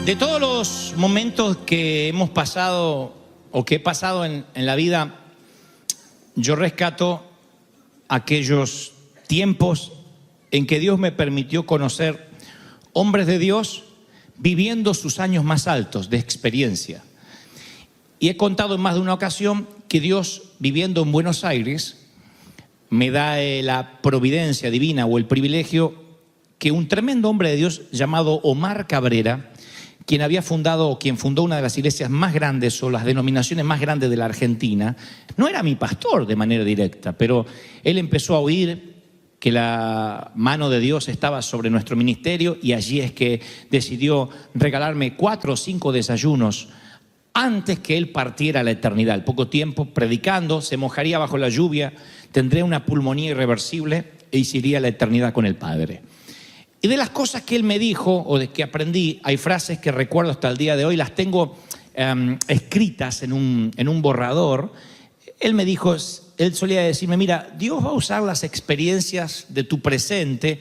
De todos los momentos que hemos pasado o que he pasado en la vida, yo rescato aquellos tiempos en que Dios me permitió conocer hombres de Dios viviendo sus años más altos de experiencia. Y he contado en más de una ocasión que Dios, viviendo en Buenos Aires, me da la providencia divina o el privilegio que un tremendo hombre de Dios llamado Omar Cabrera, quien fundó una de las iglesias más grandes o las denominaciones más grandes de la Argentina, no era mi pastor de manera directa, pero él empezó a oír que la mano de Dios estaba sobre nuestro ministerio y allí es que decidió regalarme 4 o 5 desayunos antes que él partiera a la eternidad. Al poco tiempo, predicando, se mojaría bajo la lluvia, tendría una pulmonía irreversible e iría a la eternidad con el Padre. Y de las cosas que él me dijo o de que aprendí, hay frases que recuerdo hasta el día de hoy, las tengo escritas en un borrador. Él solía decirme, mira, Dios va a usar las experiencias de tu presente,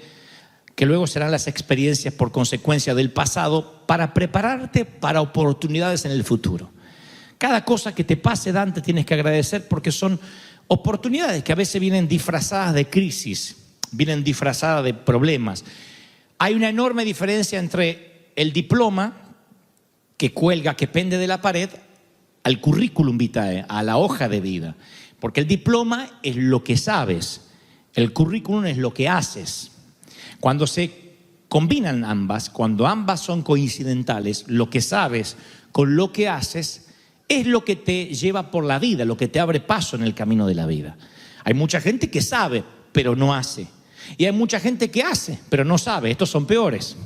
que luego serán las experiencias por consecuencia del pasado, para prepararte para oportunidades en el futuro. Cada cosa que te pase, Dante, tienes que agradecer porque son oportunidades que a veces vienen disfrazadas de crisis, vienen disfrazadas de problemas. Hay una enorme diferencia entre el diploma que cuelga, que pende de la pared, al currículum vitae, a la hoja de vida. Porque el diploma es lo que sabes, el currículum es lo que haces. Cuando se combinan ambas, cuando ambas son coincidentales, lo que sabes con lo que haces es lo que te lleva por la vida, lo que te abre paso en el camino de la vida. Hay mucha gente que sabe, pero no hace. Y hay mucha gente que hace, pero no sabe. Estos son peores.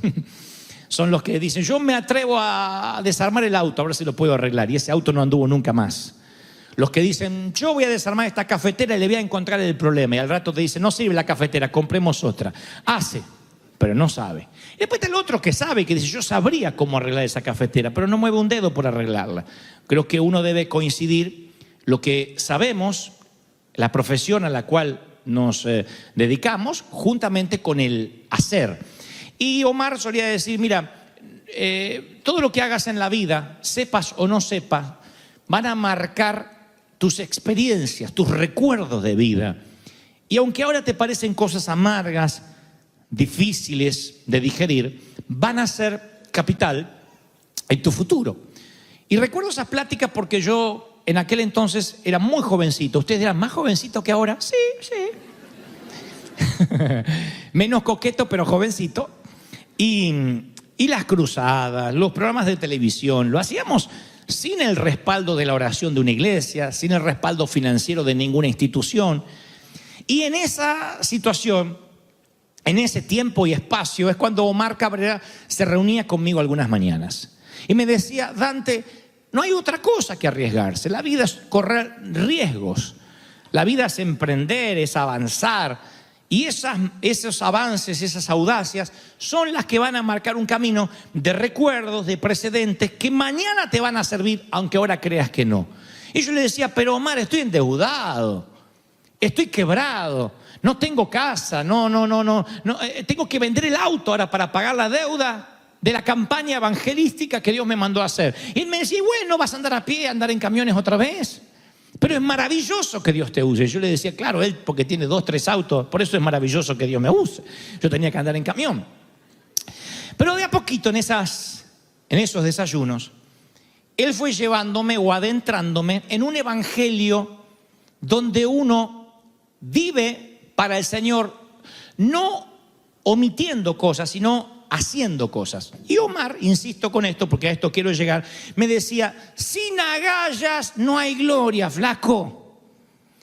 Son los que dicen, yo me atrevo a desarmar el auto, a ver si lo puedo arreglar. Y ese auto no anduvo nunca más. Los que dicen, yo voy a desarmar esta cafetera y le voy a encontrar el problema. Y al rato te dicen, no sirve la cafetera, compremos otra. Hace, pero no sabe. Y después está el otro que sabe, que dice, yo sabría cómo arreglar esa cafetera, pero no mueve un dedo por arreglarla. Creo que uno debe coincidir lo que sabemos, la profesión a la cual nos dedicamos, juntamente con el hacer. Y Omar solía decir, mira, todo lo que hagas en la vida, sepas o no sepas, van a marcar tus experiencias, tus recuerdos de vida. Y aunque ahora te parecen cosas amargas, difíciles de digerir, van a ser capital en tu futuro. Y recuerdo esas pláticas porque yo en aquel entonces era muy jovencito. ¿Ustedes eran más jovencitos que ahora? Sí, sí. Menos coqueto, pero jovencito. Y las cruzadas, los programas de televisión, lo hacíamos sin el respaldo de la oración de una iglesia, sin el respaldo financiero de ninguna institución. Y en esa situación, en ese tiempo y espacio, es cuando Omar Cabrera se reunía conmigo algunas mañanas. Y me decía, Dante, no hay otra cosa que arriesgarse. La vida es correr riesgos. La vida es emprender, es avanzar. Y esos avances, esas audacias, son las que van a marcar un camino de recuerdos, de precedentes, que mañana te van a servir, aunque ahora creas que no. Y yo le decía, pero Omar, estoy endeudado, estoy quebrado, no tengo casa, tengo que vender el auto ahora para pagar la deuda de la campaña evangelística que Dios me mandó a hacer. Y él me decía, bueno, vas a andar a pie, andar en camiones otra vez. Pero es maravilloso que Dios te use. Yo le decía, claro, él porque tiene 2, 3 autos, por eso es maravilloso que Dios me use. Yo tenía que andar en camión. Pero de a poquito en esos desayunos, él fue llevándome o adentrándome en un evangelio donde uno vive para el Señor, no omitiendo cosas, sino haciendo cosas. Y Omar, insisto con esto porque a esto quiero llegar, me decía, sin agallas no hay gloria, flaco.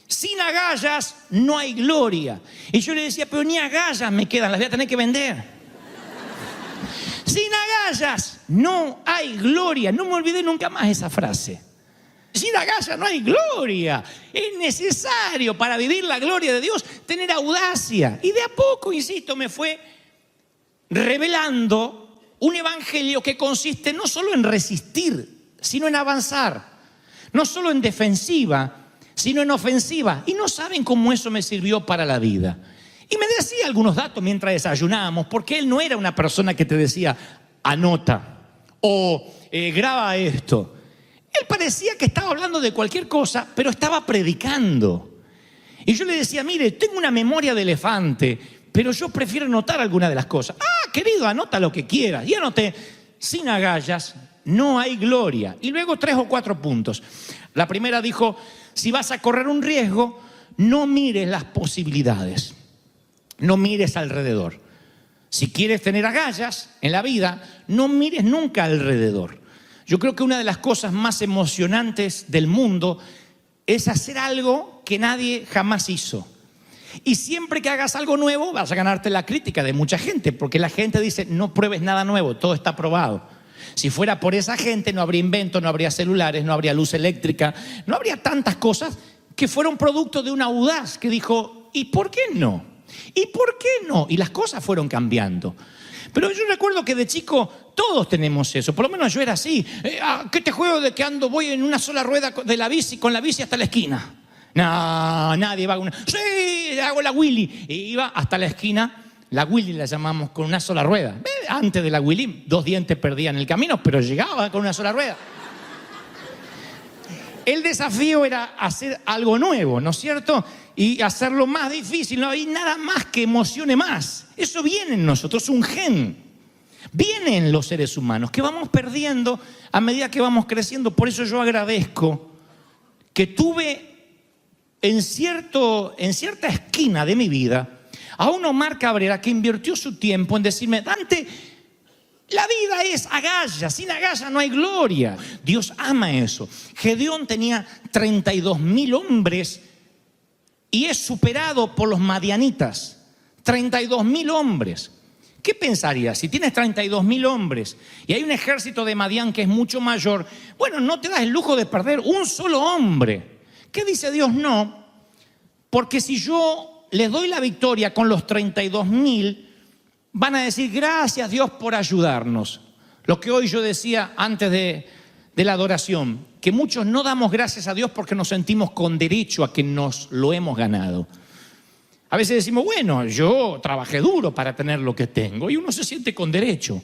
Sin agallas no hay gloria. Y yo le decía, pero ni agallas me quedan, las voy a tener que vender. Sin agallas no hay gloria. No me olvidé nunca más esa frase. Sin agallas no hay gloria. Es necesario para vivir la gloria de Dios tener audacia. Y de a poco, insisto, me fue revelando un evangelio que consiste no solo en resistir, sino en avanzar. No solo en defensiva, sino en ofensiva. Y no saben cómo eso me sirvió para la vida. Y me decía algunos datos mientras desayunábamos, porque él no era una persona que te decía, anota, o graba esto. Él parecía que estaba hablando de cualquier cosa, pero estaba predicando. Y yo le decía, mire, tengo una memoria de elefante, pero yo prefiero anotar alguna de las cosas. Ah, querido, anota lo que quieras. Y anoté, sin agallas no hay gloria. Y luego 3 o 4 puntos. La primera dijo, si vas a correr un riesgo, no mires las posibilidades. No mires alrededor. Si quieres tener agallas en la vida, no mires nunca alrededor. Yo creo que una de las cosas más emocionantes del mundo es hacer algo que nadie jamás hizo. Y siempre que hagas algo nuevo vas a ganarte la crítica de mucha gente, porque la gente dice, no pruebes nada nuevo, todo está probado. Si fuera por esa gente no habría invento, no habría celulares, no habría luz eléctrica, no habría tantas cosas que fueron producto de una audaz que dijo, ¿y por qué no? ¿Y por qué no? Y las cosas fueron cambiando. Pero yo recuerdo que de chico todos tenemos eso, por lo menos yo era así. ¿Qué te juego de que voy en una sola rueda de la bici, con la bici hasta la esquina? No, nadie va con una. Sí, hago la Willy. Y iba hasta la esquina. La Willy la llamamos con una sola rueda. Antes de la Willy, 2 dientes perdía en el camino, pero llegaba con una sola rueda. El desafío era hacer algo nuevo, ¿no es cierto? Y hacerlo más difícil. No hay nada más que emocione más. Eso viene en nosotros, un gen. Viene en los seres humanos, que vamos perdiendo a medida que vamos creciendo. Por eso yo agradezco que tuve en cierta esquina de mi vida a un Omar Cabrera que invirtió su tiempo en decirme, Dante, la vida es agallas, sin agallas no hay gloria. Dios ama eso. Gedeón tenía 32.000 hombres y es superado por los madianitas. 32.000 hombres. ¿Qué pensarías? Si tienes 32.000 hombres y hay un ejército de Madián que es mucho mayor, bueno, no te das el lujo de perder un solo hombre. ¿Qué dice Dios? No, porque si yo les doy la victoria con los 32.000, van a decir, gracias Dios por ayudarnos. Lo que hoy yo decía antes de la adoración, que muchos no damos gracias a Dios porque nos sentimos con derecho a que nos lo hemos ganado. A veces decimos, bueno, yo trabajé duro para tener lo que tengo, y uno se siente con derecho.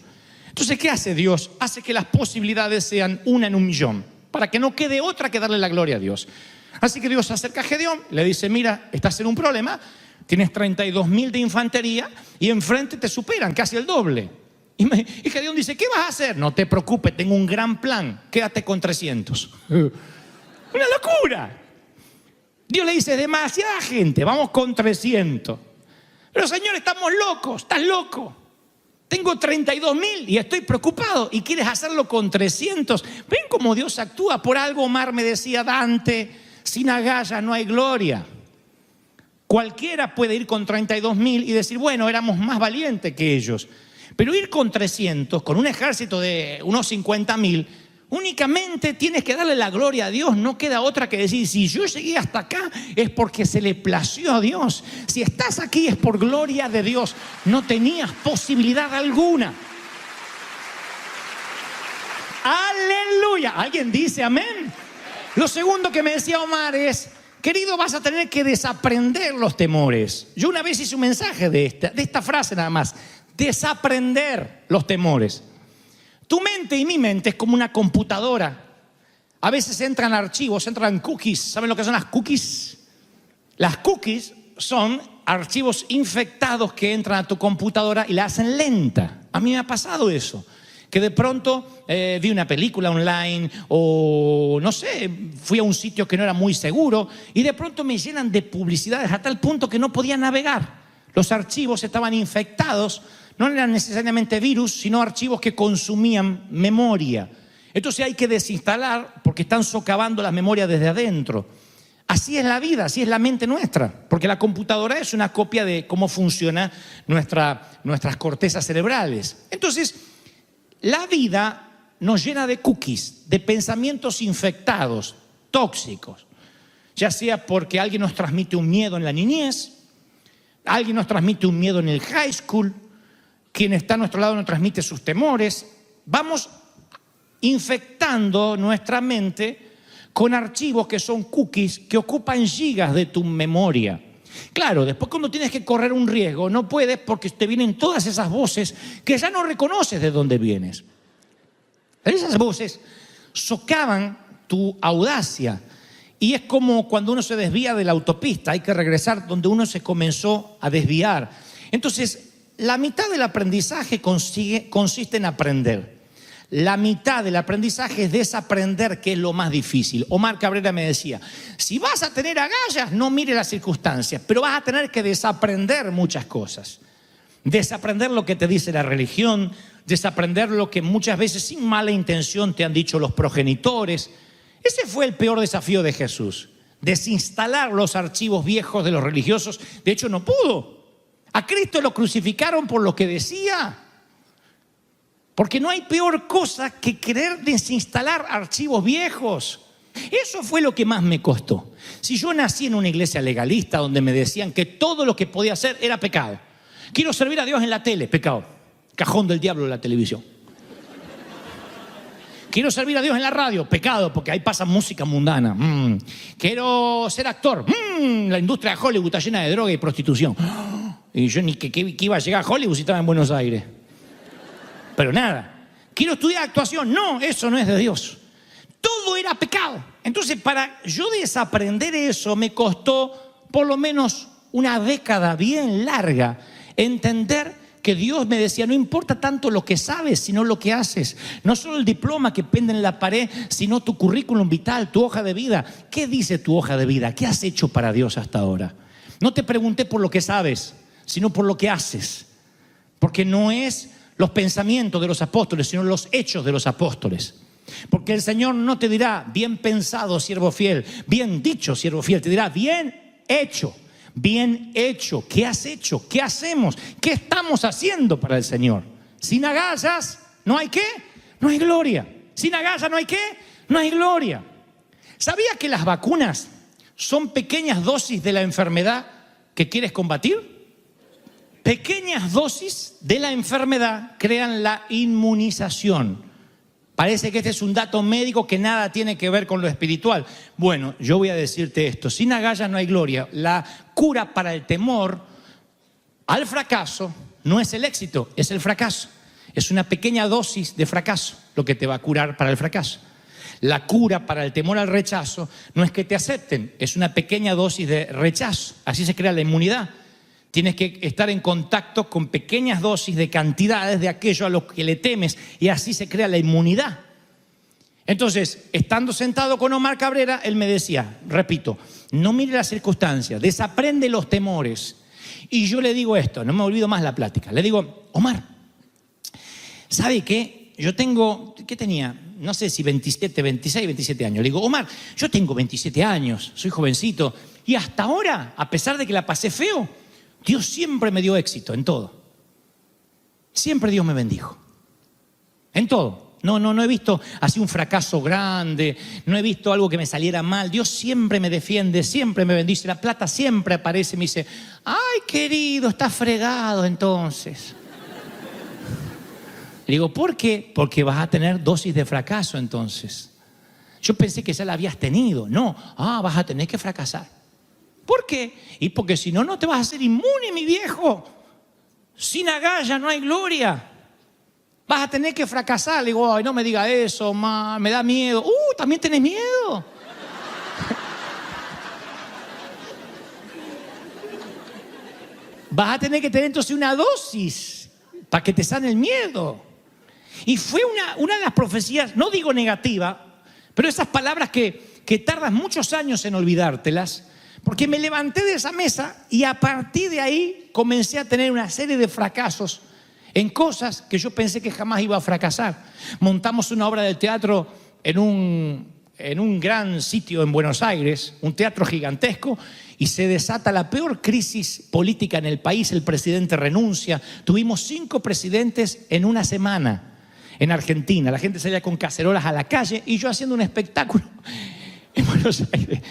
Entonces, ¿qué hace Dios? Hace que las posibilidades sean 1 en 1.000.000, para que no quede otra que darle la gloria a Dios. Así que Dios se acerca a Gedeón, le dice, mira, estás en un problema, tienes 32.000 de infantería y enfrente te superan casi el doble. Y Gedeón dice, ¿qué vas a hacer? No te preocupes, tengo un gran plan, quédate con 300. ¡Una locura! Dios le dice, demasiada gente, vamos con 300. Pero Señor, estamos locos, estás loco. Tengo 32.000 y estoy preocupado y quieres hacerlo con 300. Ven cómo Dios actúa. Por algo Omar me decía, Dante, sin agallas no hay gloria. Cualquiera puede ir con 32.000 y decir, bueno, éramos más valientes que ellos. Pero ir con 300, con un ejército de unos 50.000, únicamente tienes que darle la gloria a Dios. No queda otra que decir, si yo llegué hasta acá es porque se le plació a Dios. Si estás aquí es por gloria de Dios. No tenías posibilidad alguna. ¡Aleluya! ¿Alguien dice amén? Lo segundo que me decía Omar es, querido, vas a tener que desaprender los temores. Yo una vez hice un mensaje de esta frase nada más. Desaprender los temores. Tu mente y mi mente es como una computadora. A veces entran archivos, entran cookies. ¿Saben lo que son las cookies? Las cookies son archivos infectados que entran a tu computadora y la hacen lenta. A mí me ha pasado eso. Que de pronto vi una película online o no sé, fui a un sitio que no era muy seguro y de pronto me llenan de publicidades a tal punto que no podía navegar. Los archivos estaban infectados. No eran necesariamente virus, sino archivos que consumían memoria. Entonces hay que desinstalar porque están socavando las memorias desde adentro. Así es la vida, así es la mente nuestra. Porque la computadora es una copia de cómo funcionan nuestras cortezas cerebrales. Entonces, la vida nos llena de cookies, de pensamientos infectados, tóxicos. Ya sea porque alguien nos transmite un miedo en la niñez, alguien nos transmite un miedo en el high school, quien está a nuestro lado nos transmite sus temores. Vamos infectando nuestra mente con archivos que son cookies que ocupan gigas de tu memoria. Claro, después cuando tienes que correr un riesgo, no puedes porque te vienen todas esas voces que ya no reconoces de dónde vienes. Pero esas voces socavan tu audacia. Y es como cuando uno se desvía de la autopista, hay que regresar donde uno se comenzó a desviar. Entonces, la mitad del aprendizaje consiste en aprender. La mitad del aprendizaje es desaprender, que es lo más difícil. Omar Cabrera me decía, si vas a tener agallas, no mire las circunstancias, pero vas a tener que desaprender muchas cosas. Desaprender lo que te dice la religión, desaprender lo que muchas veces sin mala intención te han dicho los progenitores. Ese fue el peor desafío de Jesús, desinstalar los archivos viejos de los religiosos. De hecho, no pudo. A Cristo lo crucificaron por lo que decía. Porque no hay peor cosa que querer desinstalar archivos viejos. Eso fue lo que más me costó. Si yo nací en una iglesia legalista donde me decían que todo lo que podía hacer era pecado. Quiero servir a Dios en la tele, pecado. Cajón del diablo de la televisión. Quiero servir a Dios en la radio, pecado, porque ahí pasa música mundana. Quiero ser actor. La industria de Hollywood está llena de droga y prostitución. Y yo ni que iba a llegar a Hollywood si estaba en Buenos Aires. Pero nada. Quiero estudiar actuación. No, eso no es de Dios. Todo era pecado. Entonces, para yo desaprender eso, me costó por lo menos una década bien larga entender que Dios me decía, no importa tanto lo que sabes, sino lo que haces. No solo el diploma que pende en la pared, sino tu currículum vital, tu hoja de vida. ¿Qué dice tu hoja de vida? ¿Qué has hecho para Dios hasta ahora? No te pregunté por lo que sabes, sino por lo que haces. Porque no es los pensamientos de los apóstoles, sino los hechos de los apóstoles. Porque el Señor no te dirá, bien pensado, siervo fiel, bien dicho, siervo fiel. Te dirá, bien hecho. Bien hecho. ¿Qué has hecho? ¿Qué hacemos? ¿Qué estamos haciendo para el Señor? Sin agallas, ¿no hay qué? No hay gloria. Sin agallas, ¿no hay qué? No hay gloria. ¿Sabía que las vacunas son pequeñas dosis de la enfermedad que quieres combatir? Pequeñas dosis de la enfermedad crean la inmunización. Parece que este es un dato médico que nada tiene que ver con lo espiritual. Bueno, yo voy a decirte esto. Sin agallas no hay gloria. La cura para el temor al fracaso no es el éxito, es el fracaso. Es una pequeña dosis de fracaso lo que te va a curar para el fracaso. La cura para el temor al rechazo no es que te acepten, es una pequeña dosis de rechazo. Así se crea la inmunidad. Tienes que estar en contacto con pequeñas dosis de cantidades de aquello a lo que le temes y así se crea la inmunidad. Entonces, estando sentado con Omar Cabrera, él me decía, repito, no mire las circunstancias, desaprende los temores. Y yo le digo esto, no me olvido más la plática. Le digo, Omar, ¿sabe qué? Yo tengo, ¿qué tenía? No sé si 27, 26, 27 años. Le digo, Omar, yo tengo 27 años, soy jovencito. Y hasta ahora, a pesar de que la pasé feo, Dios siempre me dio éxito en todo. Siempre Dios me bendijo. En todo. No he visto así un fracaso grande, no he visto algo que me saliera mal. Dios siempre me defiende, siempre me bendice. La plata siempre aparece y me dice, ay querido, estás fregado entonces. Le digo, ¿por qué? Porque vas a tener dosis de fracaso entonces. Yo pensé que ya la habías tenido. No, vas a tener que fracasar. ¿Por qué? Y porque si no, no te vas a hacer inmune, mi viejo. Sin agallas no hay gloria. Vas a tener que fracasar. Le digo, ay, no me diga eso, me da miedo. ¿También tenés miedo? Vas a tener que tener entonces una dosis para que te sane el miedo. Y fue una de las profecías, no digo negativa, pero esas palabras que tardas muchos años en olvidártelas, porque me levanté de esa mesa y a partir de ahí comencé a tener una serie de fracasos en cosas que yo pensé que jamás iba a fracasar. Montamos una obra de teatro en un gran sitio en Buenos Aires, un teatro gigantesco, y se desata la peor crisis política en el país. El presidente renuncia. Tuvimos 5 presidentes en una semana en Argentina. La gente salía con cacerolas a la calle y yo haciendo un espectáculo en Buenos Aires.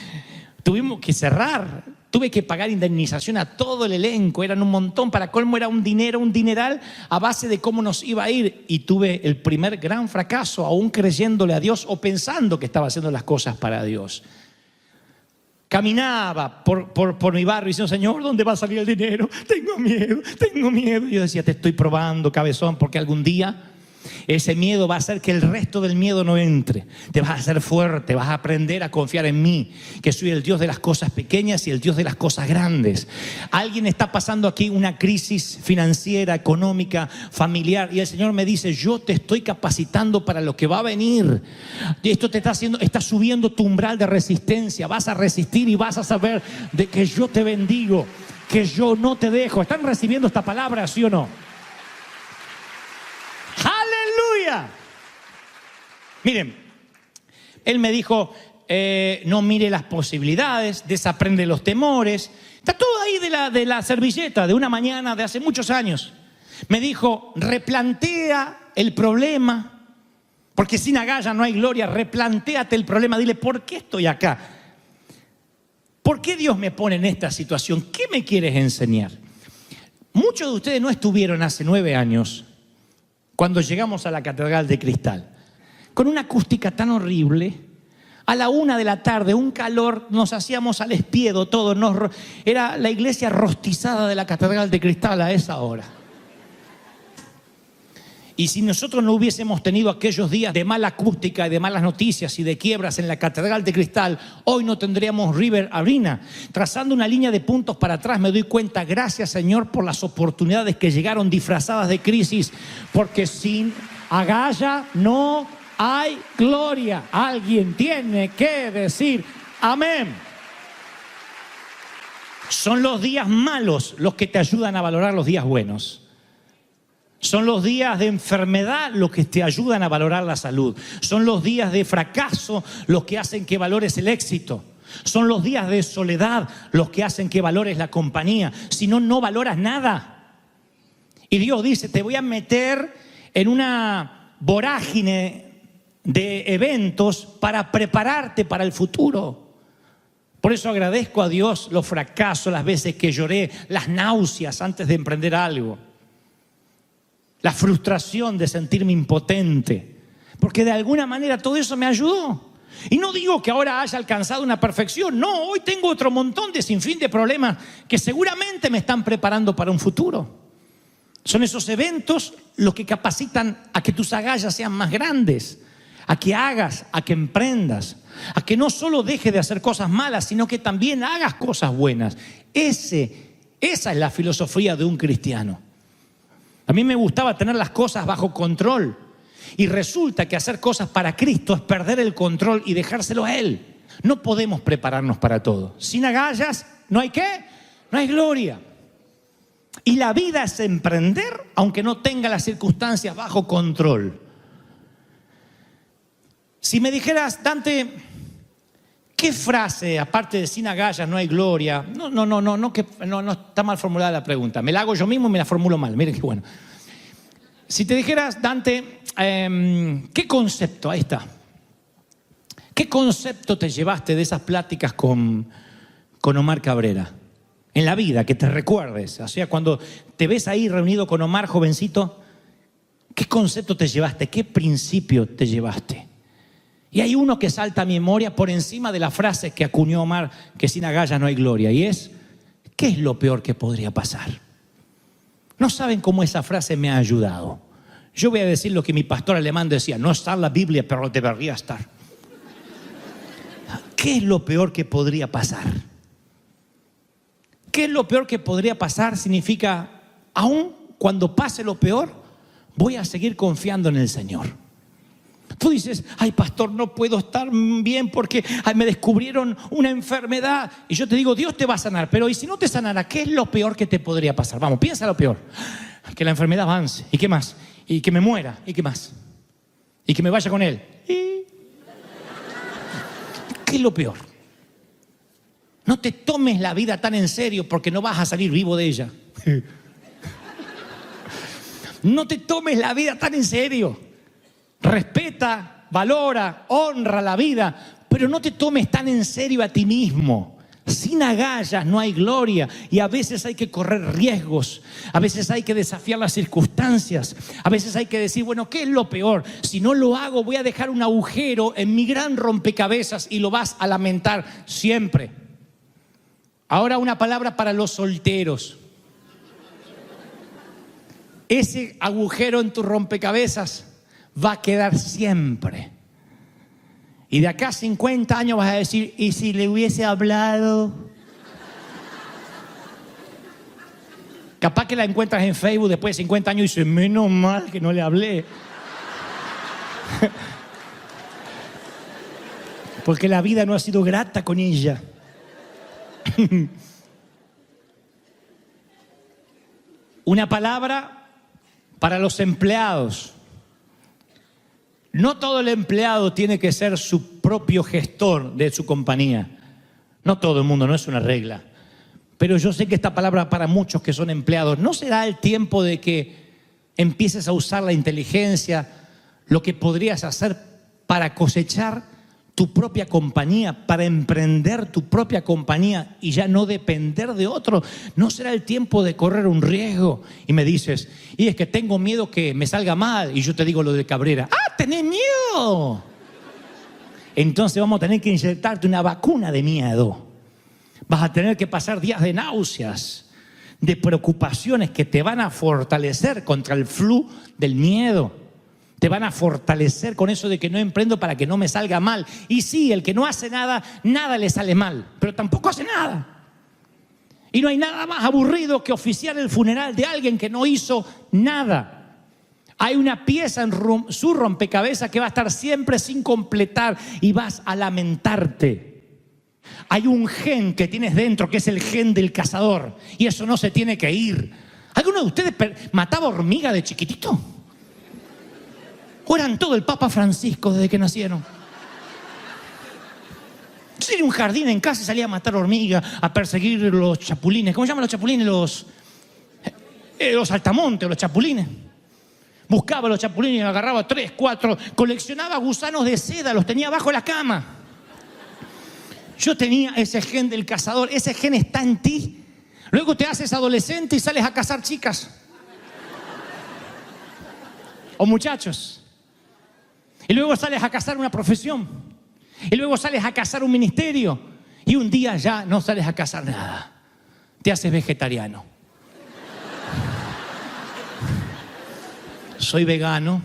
Tuvimos que cerrar, tuve que pagar indemnización a todo el elenco, eran un montón, para colmo era un dineral a base de cómo nos iba a ir. Y tuve el primer gran fracaso, aún creyéndole a Dios o pensando que estaba haciendo las cosas para Dios. Caminaba por mi barrio diciendo, Señor, ¿dónde va a salir el dinero? Tengo miedo. Y yo decía, te estoy probando, cabezón, porque algún día Ese miedo va a hacer que el resto del miedo no entre. Te vas a hacer fuerte, vas a aprender a confiar en mí, que soy el Dios de las cosas pequeñas y el Dios de las cosas grandes. Alguien está pasando aquí una crisis financiera, económica, familiar, y el Señor me dice, yo te estoy capacitando para lo que va a venir. Y esto te está subiendo tu umbral de resistencia. Vas a resistir y vas a saber de que yo te bendigo, que yo no te dejo. ¿Están recibiendo esta palabra, sí o no? ¡Aleluya! Miren, él me dijo, no mire las posibilidades, desaprende los temores. Está todo ahí de la servilleta de una mañana de hace muchos años. Me dijo, replantea el problema, porque sin agallas no hay gloria. Replantéate el problema, dile, ¿por qué estoy acá? ¿Por qué Dios me pone en esta situación? ¿Qué me quieres enseñar? Muchos de ustedes no estuvieron hace 9 años cuando llegamos a la Catedral de Cristal, con una acústica tan horrible, a la 1 de la tarde, un calor, nos hacíamos al espiedo todo, era la iglesia rostizada de la Catedral de Cristal a esa hora. Y si nosotros no hubiésemos tenido aquellos días de mala acústica y de malas noticias y de quiebras en la Catedral de Cristal, hoy no tendríamos River Arena. Trazando una línea de puntos para atrás me doy cuenta, gracias Señor por las oportunidades que llegaron disfrazadas de crisis, porque sin agalla no hay gloria. Alguien tiene que decir amén. Son los días malos los que te ayudan a valorar los días buenos. Son los días de enfermedad los que te ayudan a valorar la salud. Son los días de fracaso los que hacen que valores el éxito. Son los días de soledad los que hacen que valores la compañía. Si no, no valoras nada. Y Dios dice, te voy a meter en una vorágine de eventos para prepararte para el futuro. Por eso agradezco a Dios los fracasos, las veces que lloré, las náuseas antes de emprender algo. La frustración de sentirme impotente, porque de alguna manera todo eso me ayudó. Y no digo que ahora haya alcanzado una perfección, no, hoy tengo otro montón de sinfín de problemas que seguramente me están preparando para un futuro. Son esos eventos los que capacitan a que tus agallas sean más grandes, a que hagas, a que emprendas, a que no solo dejes de hacer cosas malas, sino que también hagas cosas buenas. Esa es la filosofía de un cristiano. A mí me gustaba tener las cosas bajo control y resulta que hacer cosas para Cristo es perder el control y dejárselo a Él. No podemos prepararnos para todo. Sin agallas, ¿no hay qué? No hay gloria. Y la vida es emprender aunque no tenga las circunstancias bajo control. Si me dijeras, Dante, ¿qué frase, aparte de sin agallas no hay gloria? No está mal formulada la pregunta. Me la hago yo mismo y me la formulo mal. Miren qué bueno. Si te dijeras, Dante, ¿qué concepto? Ahí está. ¿Qué concepto te llevaste de esas pláticas con Omar Cabrera? En la vida, que te recuerdes. O sea, cuando te ves ahí reunido con Omar, jovencito, ¿qué concepto te llevaste? ¿Qué principio te llevaste? Y hay uno que salta a mi memoria por encima de la frase que acuñó Omar, que sin agallas no hay gloria, y es, ¿qué es lo peor que podría pasar? No saben cómo esa frase me ha ayudado. Yo voy a decir lo que mi pastor alemán decía, no está en la Biblia, pero debería estar. ¿Qué es lo peor que podría pasar? ¿Qué es lo peor que podría pasar? Significa, aún cuando pase lo peor, voy a seguir confiando en el Señor. Tú dices, ay pastor, no puedo estar bien porque me descubrieron una enfermedad. Y yo te digo, Dios te va a sanar, pero ¿y si no te sanara? ¿Qué es lo peor que te podría pasar? Vamos, piensa lo peor. Que la enfermedad avance. ¿Y qué más? Y que me muera. ¿Y qué más? Y que me vaya con él. ¿Y qué es lo peor? No te tomes la vida tan en serio porque no vas a salir vivo de ella. No te tomes la vida tan en serio. Respeta, valora, honra la vida, pero no te tomes tan en serio a ti mismo. Sin agallas no hay gloria y a veces hay que correr riesgos, a veces hay que desafiar las circunstancias, a veces hay que decir, bueno, ¿qué es lo peor? Si no lo hago voy a dejar un agujero en mi gran rompecabezas y lo vas a lamentar siempre. Ahora una palabra para los solteros. Ese agujero en tu rompecabezas va a quedar siempre. Y de acá a 50 años vas a decir, ¿y si le hubiese hablado? Capaz que la encuentras en Facebook después de 50 años y dices, menos mal que no le hablé. Porque la vida no ha sido grata con ella. Una palabra para los empleados. No todo el empleado tiene que ser su propio gestor de su compañía. No todo el mundo, no es una regla. Pero yo sé que esta palabra para muchos que son empleados, ¿no será el tiempo de que empieces a usar la inteligencia, lo que podrías hacer para cosechar tu propia compañía, para emprender tu propia compañía y ya no depender de otro? ¿No será el tiempo de correr un riesgo? Y me dices, y es que tengo miedo que me salga mal. Y yo te digo lo de Cabrera. ¡Ah, tenés miedo! Entonces vamos a tener que inyectarte una vacuna de miedo. Vas a tener que pasar días de náuseas, de preocupaciones que te van a fortalecer contra el flu del miedo. Te van a fortalecer con eso de que no emprendo para que no me salga mal. Y sí, el que no hace nada, nada le sale mal, pero tampoco hace nada. Y no hay nada más aburrido que oficiar el funeral de alguien que no hizo nada. Hay una pieza en su rompecabezas que va a estar siempre sin completar y vas a lamentarte. Hay un gen que tienes dentro que es el gen del cazador y eso no se tiene que ir. ¿Alguno de ustedes mataba hormiga de chiquitito? ¿O eran todo el Papa Francisco desde que nacieron? Yo tenía un jardín en casa y salía a matar hormigas, a perseguir los chapulines. ¿Cómo se llaman los chapulines? Los saltamontes, los chapulines. Buscaba los chapulines y agarraba 3, 4. Coleccionaba gusanos de seda, los tenía bajo la cama. Yo tenía ese gen del cazador, ese gen está en ti. Luego te haces adolescente y sales a cazar chicas. O muchachos. Y luego sales a cazar una profesión. Y luego sales a cazar un ministerio. Y un día ya no sales a cazar nada. Te haces vegetariano. Soy vegano.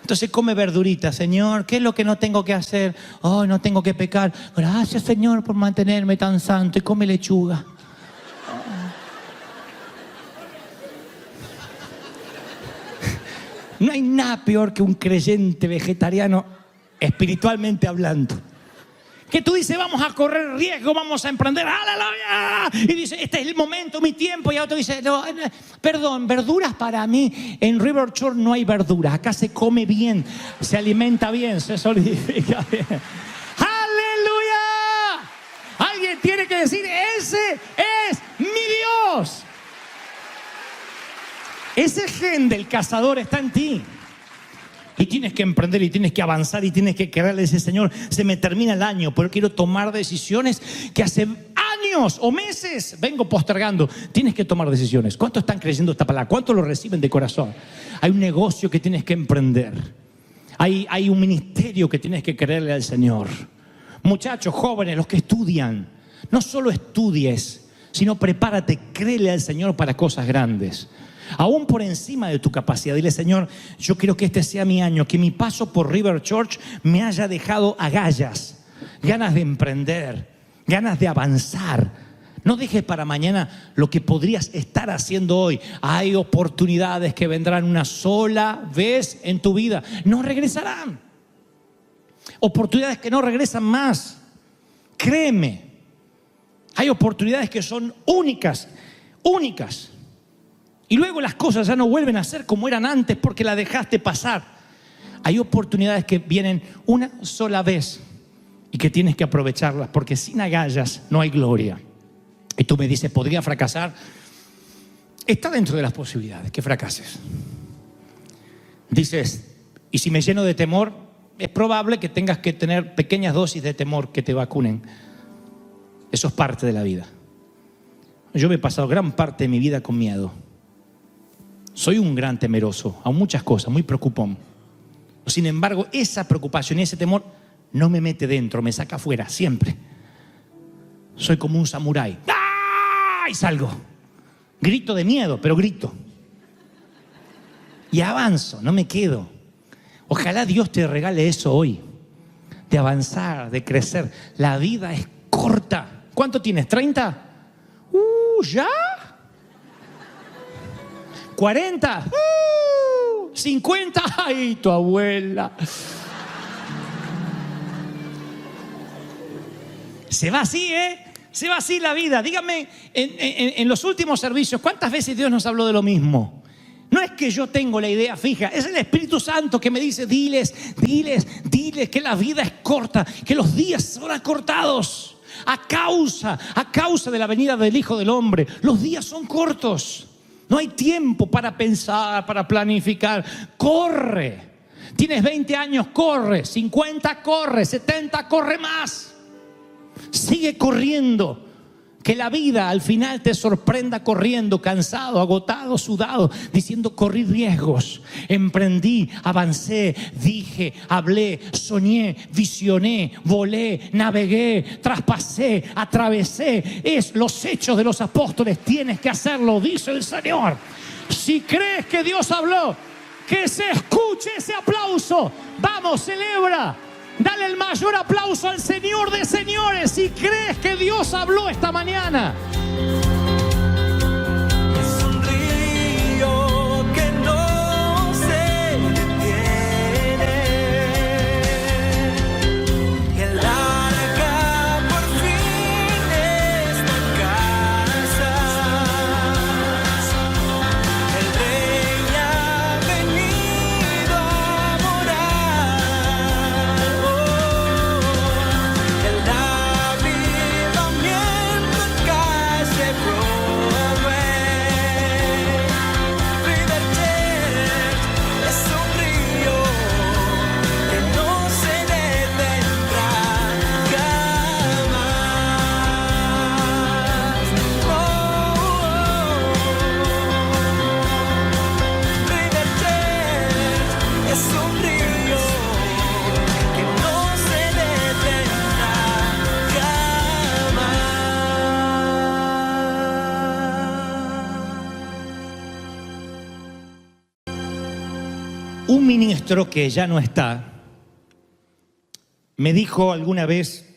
Entonces come verduritas. Señor, ¿qué es lo que no tengo que hacer? Oh, no tengo que pecar. Gracias, Señor, por mantenerme tan santo. Y come lechuga. No hay nada peor que un creyente vegetariano espiritualmente hablando. Que tú dices, vamos a correr riesgo, vamos a emprender. ¡Aleluya! Y dice, este es el momento, mi tiempo. Y otro dice, no, perdón, verduras para mí. En River Church no hay verduras. Acá se come bien, se alimenta bien, se solidifica bien. ¡Aleluya! Alguien tiene que decir, ese es mi Dios. Ese gen del cazador está en ti. Y tienes que emprender y tienes que avanzar y tienes que creerle a ese Señor. Se me termina el año, pero quiero tomar decisiones que hace años o meses vengo postergando. Tienes que tomar decisiones. ¿Cuántos están creyendo esta palabra? ¿Cuántos lo reciben de corazón? Hay un negocio que tienes que emprender. Hay un ministerio que tienes que creerle al Señor. Muchachos, jóvenes, los que estudian, no solo estudies, sino prepárate, créele al Señor para cosas grandes. Aún por encima de tu capacidad. Dile, Señor, yo quiero que este sea mi año, que mi paso por River Church me haya dejado agallas, ganas de emprender, ganas de avanzar. No dejes para mañana lo que podrías estar haciendo hoy. Hay oportunidades que vendrán una sola vez en tu vida. No regresarán. Oportunidades que no regresan más. Créeme. Hay oportunidades que son únicas, únicas. Y luego las cosas ya no vuelven a ser como eran antes porque la dejaste pasar. Hay oportunidades que vienen una sola vez y que tienes que aprovecharlas porque sin agallas no hay gloria. Y tú me dices, ¿podría fracasar? Está dentro de las posibilidades que fracases. Dices, y si me lleno de temor, es probable que tengas que tener pequeñas dosis de temor que te vacunen. Eso es parte de la vida. Yo me he pasado gran parte de mi vida con miedo. Soy un gran temeroso a muchas cosas, muy preocupón. Sin embargo, esa preocupación y ese temor no me mete dentro, me saca afuera, siempre. Soy como un samurái. ¡Ah! Y salgo. Grito de miedo, pero grito. y avanzo, no me quedo. Ojalá Dios te regale eso hoy, de avanzar, de crecer. La vida es corta. ¿Cuánto tienes? ¿30? ¿Ya? ¿40? ¿50? ¡Ay, tu abuela! Se va así, Se va así la vida. Dígame, en los últimos servicios, ¿cuántas veces Dios nos habló de lo mismo? No es que yo tengo la idea fija, es el Espíritu Santo que me dice, diles que la vida es corta, que los días son acortados a causa de la venida del Hijo del Hombre. Los días son cortos. No hay tiempo para pensar, para planificar. Corre. Tienes 20 años, corre. 50, corre. 70, corre más. Sigue corriendo. Que la vida al final te sorprenda corriendo, cansado, agotado, sudado, diciendo: corrí riesgos, emprendí, avancé, dije, hablé, soñé, visioné, volé, navegué, traspasé, atravesé. Es los hechos de los apóstoles. Tienes que hacerlo, dice el Señor. Si crees que Dios habló, que se escuche ese aplauso. Vamos, celebra. Dale el mayor aplauso al Señor de señores si crees que Dios habló esta mañana. Es un río que no se detiene, y el arca por fin está en casa. El Rey ha venido a morar. El avivamiento en calle Broadway. River Church es un río que no se detendrá jamás. River Church es un río que no se detendrá jamás. Un ministro que ya no está me dijo alguna vez: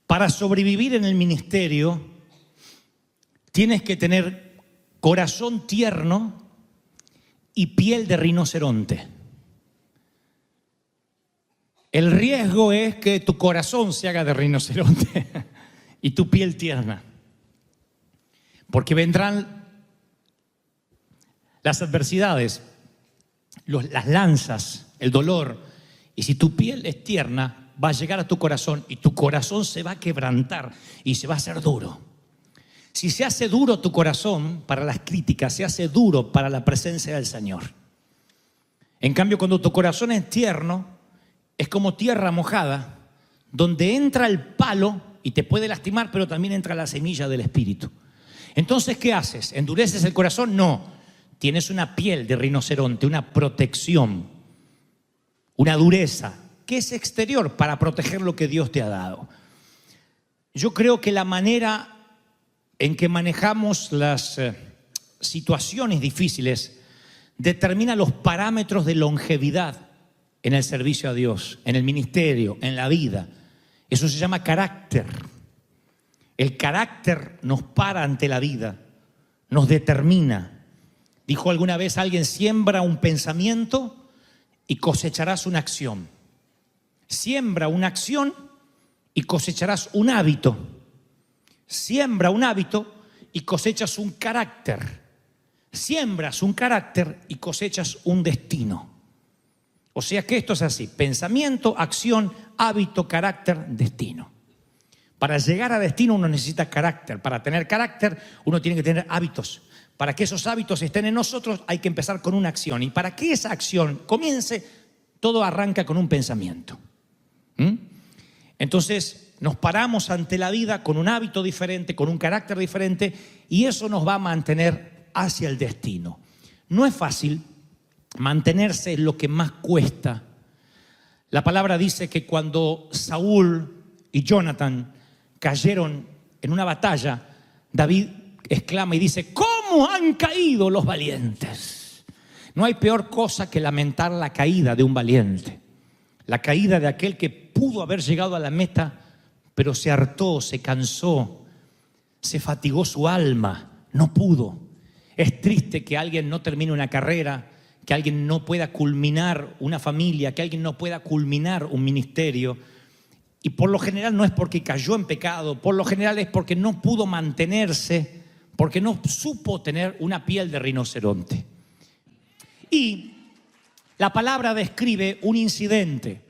para sobrevivir en el ministerio tienes que tener corazón tierno y piel de rinoceronte. El riesgo es que tu corazón se haga de rinoceronte y tu piel tierna, porque vendrán las adversidades, las lanzas, el dolor, y si tu piel es tierna, va a llegar a tu corazón y tu corazón se va a quebrantar y se va a hacer duro. Si se hace duro tu corazón para las críticas, se hace duro para la presencia del Señor. En cambio, cuando tu corazón es tierno, es como tierra mojada, donde entra el palo y te puede lastimar, pero también entra la semilla del Espíritu. Entonces, ¿qué haces? ¿Endureces el corazón? No. Tienes una piel de rinoceronte, una protección, una dureza, que es exterior para proteger lo que Dios te ha dado. Yo creo que la manera en que manejamos las situaciones difíciles determina los parámetros de longevidad en el servicio a Dios, en el ministerio, en la vida. Eso se llama carácter. El carácter nos para ante la vida, nos determina. Dijo alguna vez alguien: siembra un pensamiento y cosecharás una acción. Siembra una acción y cosecharás un hábito. Siembra un hábito y cosechas un carácter. Siembras un carácter y cosechas un destino. O sea que esto es así: pensamiento, acción, hábito, carácter, destino. Para llegar a destino uno necesita carácter. Para tener carácter uno tiene que tener hábitos. Para que esos hábitos estén en nosotros hay que empezar con una acción. Y para que esa acción comience, todo arranca con un pensamiento. Entonces nos paramos ante la vida con un hábito diferente, con un carácter diferente, y eso nos va a mantener hacia el destino. No es fácil mantenerse, en lo que más cuesta. La palabra dice que cuando Saúl y Jonathan cayeron en una batalla, David exclama y dice: ¿cómo han caído los valientes? No hay peor cosa que lamentar la caída de un valiente. La caída de aquel que pudo haber llegado a la meta, pero se hartó, se cansó, se fatigó su alma, no pudo. Es triste que alguien no termine una carrera, que alguien no pueda culminar una familia, que alguien no pueda culminar un ministerio. Y por lo general no es porque cayó en pecado, por lo general es porque no pudo mantenerse, porque no supo tener una piel de rinoceronte. Y la palabra describe un incidente.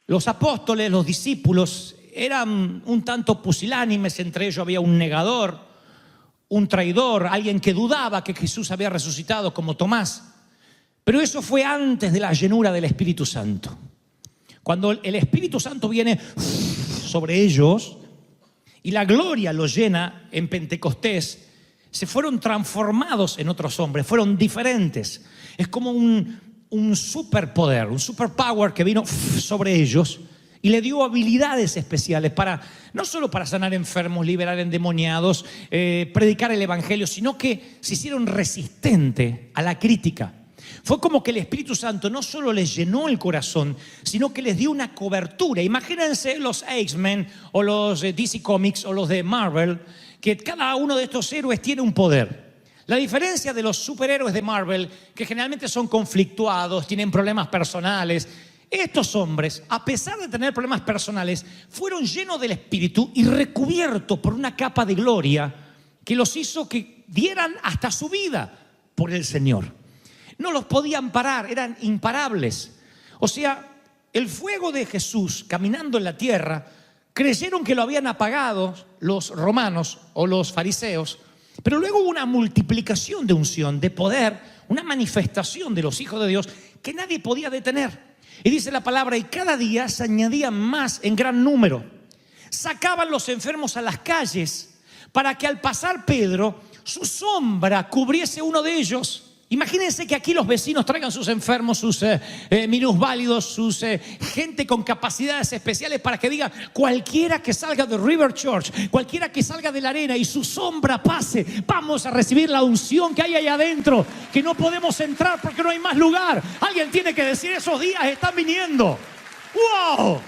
Los apóstoles, los discípulos, eran un tanto pusilánimes. Entre ellos había un negador, un traidor, alguien que dudaba que Jesús había resucitado, como Tomás. Pero eso fue antes de la llenura del Espíritu Santo. Cuando el Espíritu Santo viene sobre ellos y la gloria los llena en Pentecostés, se fueron transformados en otros hombres, fueron diferentes. Es como un superpoder, un superpower que vino sobre ellos y le dio habilidades especiales para, no solo para sanar enfermos, liberar endemoniados, predicar el evangelio, sino que se hicieron resistentes a la crítica. Fue como que el Espíritu Santo no solo les llenó el corazón, sino que les dio una cobertura. Imagínense los X-Men o los DC Comics o los de Marvel, que cada uno de estos héroes tiene un poder. La diferencia de los superhéroes de Marvel, que generalmente son conflictuados, tienen problemas personales, estos hombres, a pesar de tener problemas personales, fueron llenos del Espíritu y recubiertos por una capa de gloria que los hizo que dieran hasta su vida por el Señor. No los podían parar, eran imparables. O sea, el fuego de Jesús caminando en la tierra, creyeron que lo habían apagado los romanos o los fariseos, pero luego hubo una multiplicación de unción, de poder, una manifestación de los hijos de Dios que nadie podía detener. Y dice la palabra, y cada día se añadían más en gran número. Sacaban los enfermos a las calles para que al pasar Pedro, su sombra cubriese uno de ellos. Imagínense que aquí los vecinos traigan sus enfermos, sus minusválidos, sus gente con capacidades especiales para que diga, cualquiera que salga de River Church, cualquiera que salga de la arena y su sombra pase, vamos a recibir la unción que hay ahí adentro, que no podemos entrar porque no hay más lugar. Alguien tiene que decir, esos días están viniendo. ¡Wow!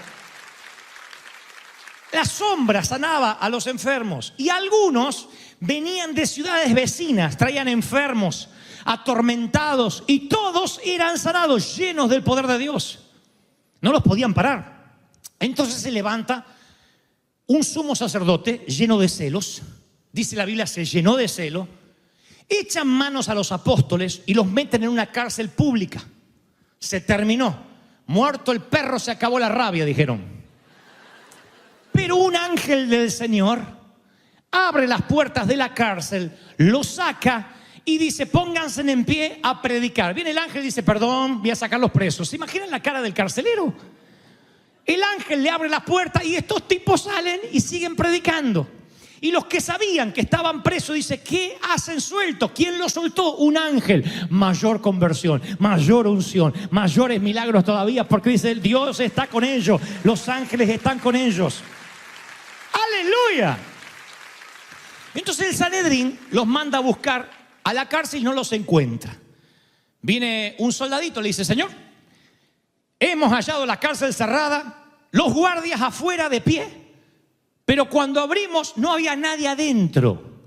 La sombra sanaba a los enfermos y algunos venían de ciudades vecinas, traían enfermos, atormentados, y todos eran sanados, llenos del poder de Dios. No los podían parar. Entonces se levanta un sumo sacerdote lleno de celos, dice la Biblia, se llenó de celo, echan manos a los apóstoles y los meten en una cárcel pública. Se terminó, muerto el perro, se acabó la rabia, dijeron. Pero un ángel del Señor abre las puertas de la cárcel, los saca y dice, pónganse en pie a predicar. Viene el ángel y dice, perdón, voy a sacar los presos. ¿Se imaginan la cara del carcelero? El ángel le abre la puerta y estos tipos salen y siguen predicando. Y los que sabían que estaban presos, dice, ¿qué hacen sueltos? ¿Quién los soltó? Un ángel. Mayor conversión, mayor unción, mayores milagros todavía, porque dice, Dios está con ellos, los ángeles están con ellos. ¡Aleluya! Entonces el Sanedrín los manda a buscar a la cárcel y no los encuentra. Viene un soldadito, le dice, Señor, hemos hallado la cárcel cerrada, los guardias afuera de pie, pero cuando abrimos no había nadie adentro.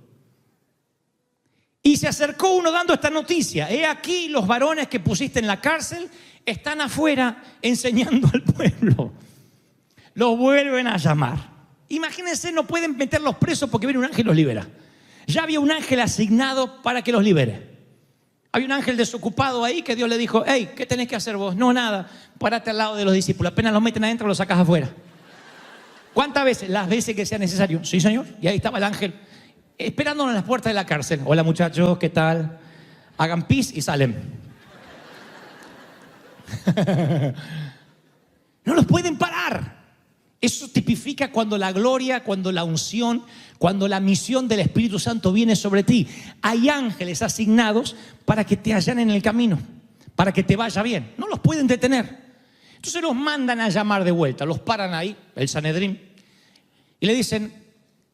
Y se acercó uno dando esta noticia, he aquí los varones que pusiste en la cárcel están afuera enseñando al pueblo. Los vuelven a llamar. Imagínense, no pueden meterlos presos porque viene un ángel y los libera. Ya había un ángel asignado para que los libere. Hay un ángel desocupado ahí que Dios le dijo, hey, ¿qué tenés que hacer vos? No, nada, párate al lado de los discípulos. Apenas los meten adentro, los sacas afuera. ¿Cuántas veces? Las veces que sea necesario. Sí, Señor. Y ahí estaba el ángel esperándonos en las puertas de la cárcel. Hola, muchachos, ¿qué tal? Hagan pis y salen. No los pueden parar. Eso tipifica cuando la gloria, cuando la unción, cuando la misión del Espíritu Santo viene sobre ti. Hay ángeles asignados para que te allanen el camino, para que te vaya bien. No los pueden detener. Entonces los mandan a llamar de vuelta, los paran ahí, el Sanedrín, y le dicen,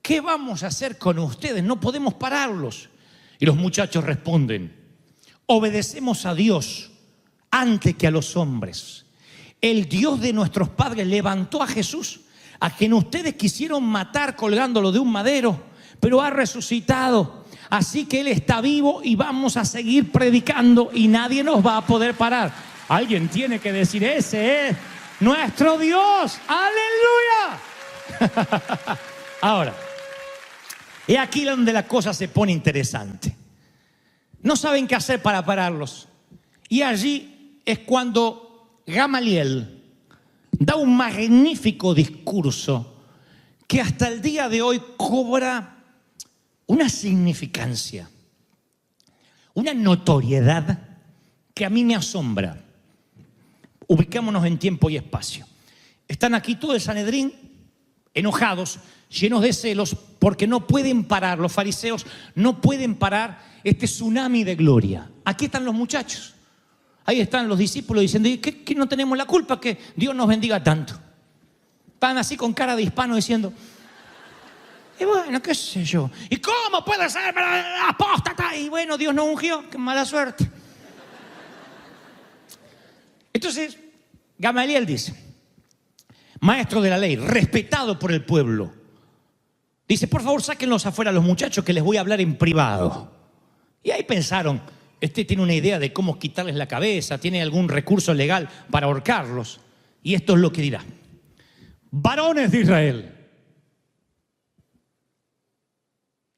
¿qué vamos a hacer con ustedes? No podemos pararlos. Y los muchachos responden, obedecemos a Dios antes que a los hombres. El Dios de nuestros padres levantó a Jesús, a quien ustedes quisieron matar colgándolo de un madero, pero ha resucitado. Así que Él está vivo y vamos a seguir predicando y nadie nos va a poder parar. Alguien tiene que decir, ese es nuestro Dios. ¡Aleluya! Ahora, es aquí donde la cosa se pone interesante. No saben qué hacer para pararlos. Y allí es cuando Gamaliel da un magnífico discurso que hasta el día de hoy cobra una significancia, una notoriedad que a mí me asombra. Ubicémonos en tiempo y espacio. Están aquí todo el Sanedrín enojados, llenos de celos, porque no pueden parar, los fariseos no pueden parar este tsunami de gloria. Aquí están los muchachos, ahí están los discípulos diciendo, ¿qué no tenemos la culpa que Dios nos bendiga tanto? Están así con cara de hispano diciendo, y bueno, qué sé yo, ¿y cómo puede ser apóstata? Y bueno, Dios nos ungió, qué mala suerte. Entonces, Gamaliel dice, maestro de la ley, respetado por el pueblo, dice, por favor, sáquenlos afuera a los muchachos que les voy a hablar en privado. Y ahí pensaron, este tiene una idea de cómo quitarles la cabeza, tiene algún recurso legal para ahorcarlos. Y esto es lo que dirá. Varones de Israel,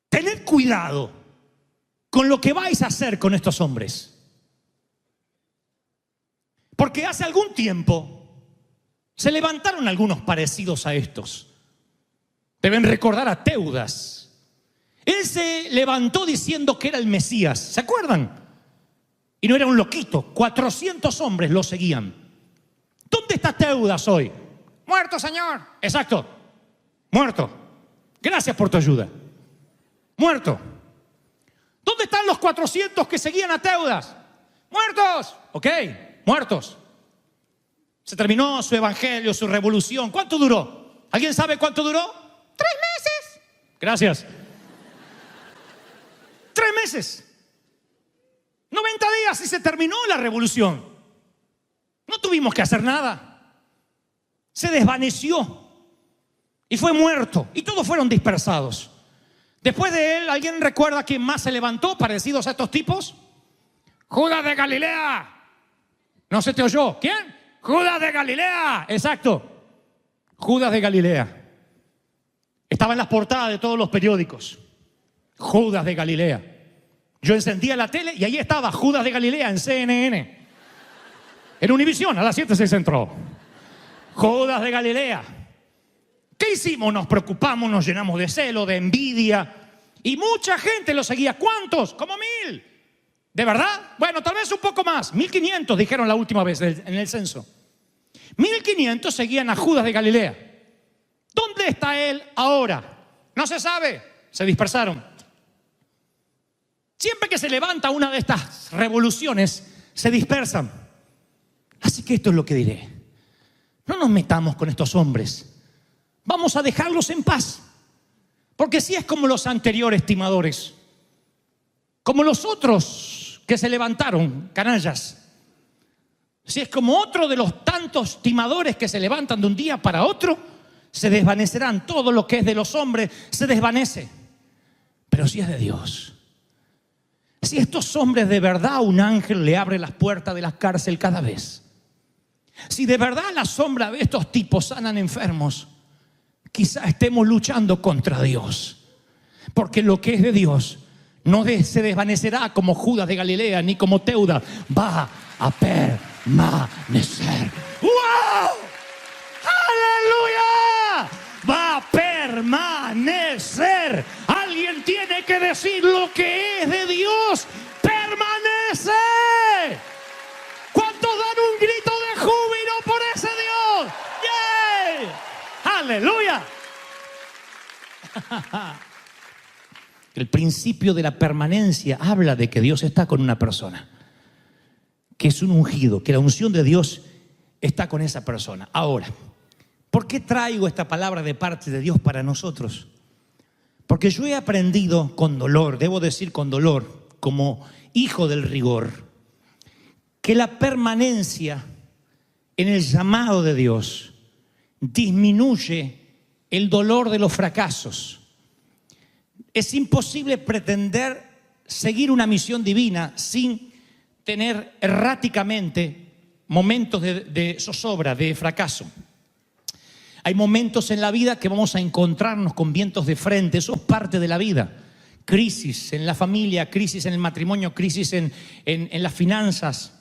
tened cuidado con lo que vais a hacer con estos hombres. Porque hace algún tiempo se levantaron algunos parecidos a estos. Deben recordar a Teudas. Él se levantó diciendo que era el Mesías. ¿Se acuerdan? Y no era un loquito. 400 hombres lo seguían. ¿Dónde está Teudas hoy? Muerto, Señor. Exacto. Muerto. Gracias por tu ayuda. Muerto. ¿Dónde están los 400 que seguían a Teudas? Muertos. Ok, muertos. Se terminó su evangelio, su revolución. ¿Cuánto duró? ¿Alguien sabe cuánto duró? 3 meses. Gracias. 3 meses. 90 días y se terminó la revolución. No tuvimos que hacer nada. Se desvaneció y fue muerto. Y todos fueron dispersados. Después de él, ¿alguien recuerda quién más se levantó parecidos a estos tipos? Judas de Galilea. ¿No se te oyó? ¿Quién? Judas de Galilea. Exacto. Judas de Galilea. Estaba en las portadas de todos los periódicos. Judas de Galilea. Yo encendía la tele y ahí estaba Judas de Galilea en CNN. En Univisión, a las 7 se centró. Judas de Galilea. ¿Qué hicimos? Nos preocupamos, nos llenamos de celo, de envidia. Y mucha gente lo seguía. ¿Cuántos? Como 1000. ¿De verdad? Bueno, tal vez un poco más. 1500 dijeron la última vez en el censo. 1500 seguían a Judas de Galilea. ¿Dónde está él ahora? No se sabe. Se dispersaron. Siempre que se levanta una de estas revoluciones, se dispersan. Así que esto es lo que diré. No nos metamos con estos hombres. Vamos a dejarlos en paz. Porque si es como los anteriores timadores, como los otros que se levantaron, canallas, si es como otro de los tantos timadores que se levantan de un día para otro, se desvanecerán. Todo lo que es de los hombres se desvanece. Pero si es de Dios, si estos hombres de verdad un ángel le abre las puertas de la cárcel cada vez, si de verdad la sombra de estos tipos sanan enfermos, quizá estemos luchando contra Dios. Porque lo que es de Dios no se desvanecerá como Judas de Galilea ni como Teudas. Va a permanecer. ¡Wow! ¡Aleluya! Va a permanecer. Alguien tiene que decir lo que es de Dios. ¡Permanece! ¿Cuántos dan un grito de júbilo por ese Dios? ¡Yeah! ¡Aleluya! El principio de la permanencia habla de que Dios está con una persona, que es un ungido, que la unción de Dios está con esa persona. Ahora, ¿por qué traigo esta palabra de parte de Dios para nosotros? Porque yo he aprendido con dolor, debo decir con dolor, como hijo del rigor, que la permanencia en el llamado de Dios disminuye el dolor de los fracasos. Es imposible pretender seguir una misión divina sin tener erráticamente momentos de zozobra, de fracaso. Hay momentos en la vida que vamos a encontrarnos con vientos de frente, eso es parte de la vida. Crisis en la familia, crisis en el matrimonio, crisis en las finanzas,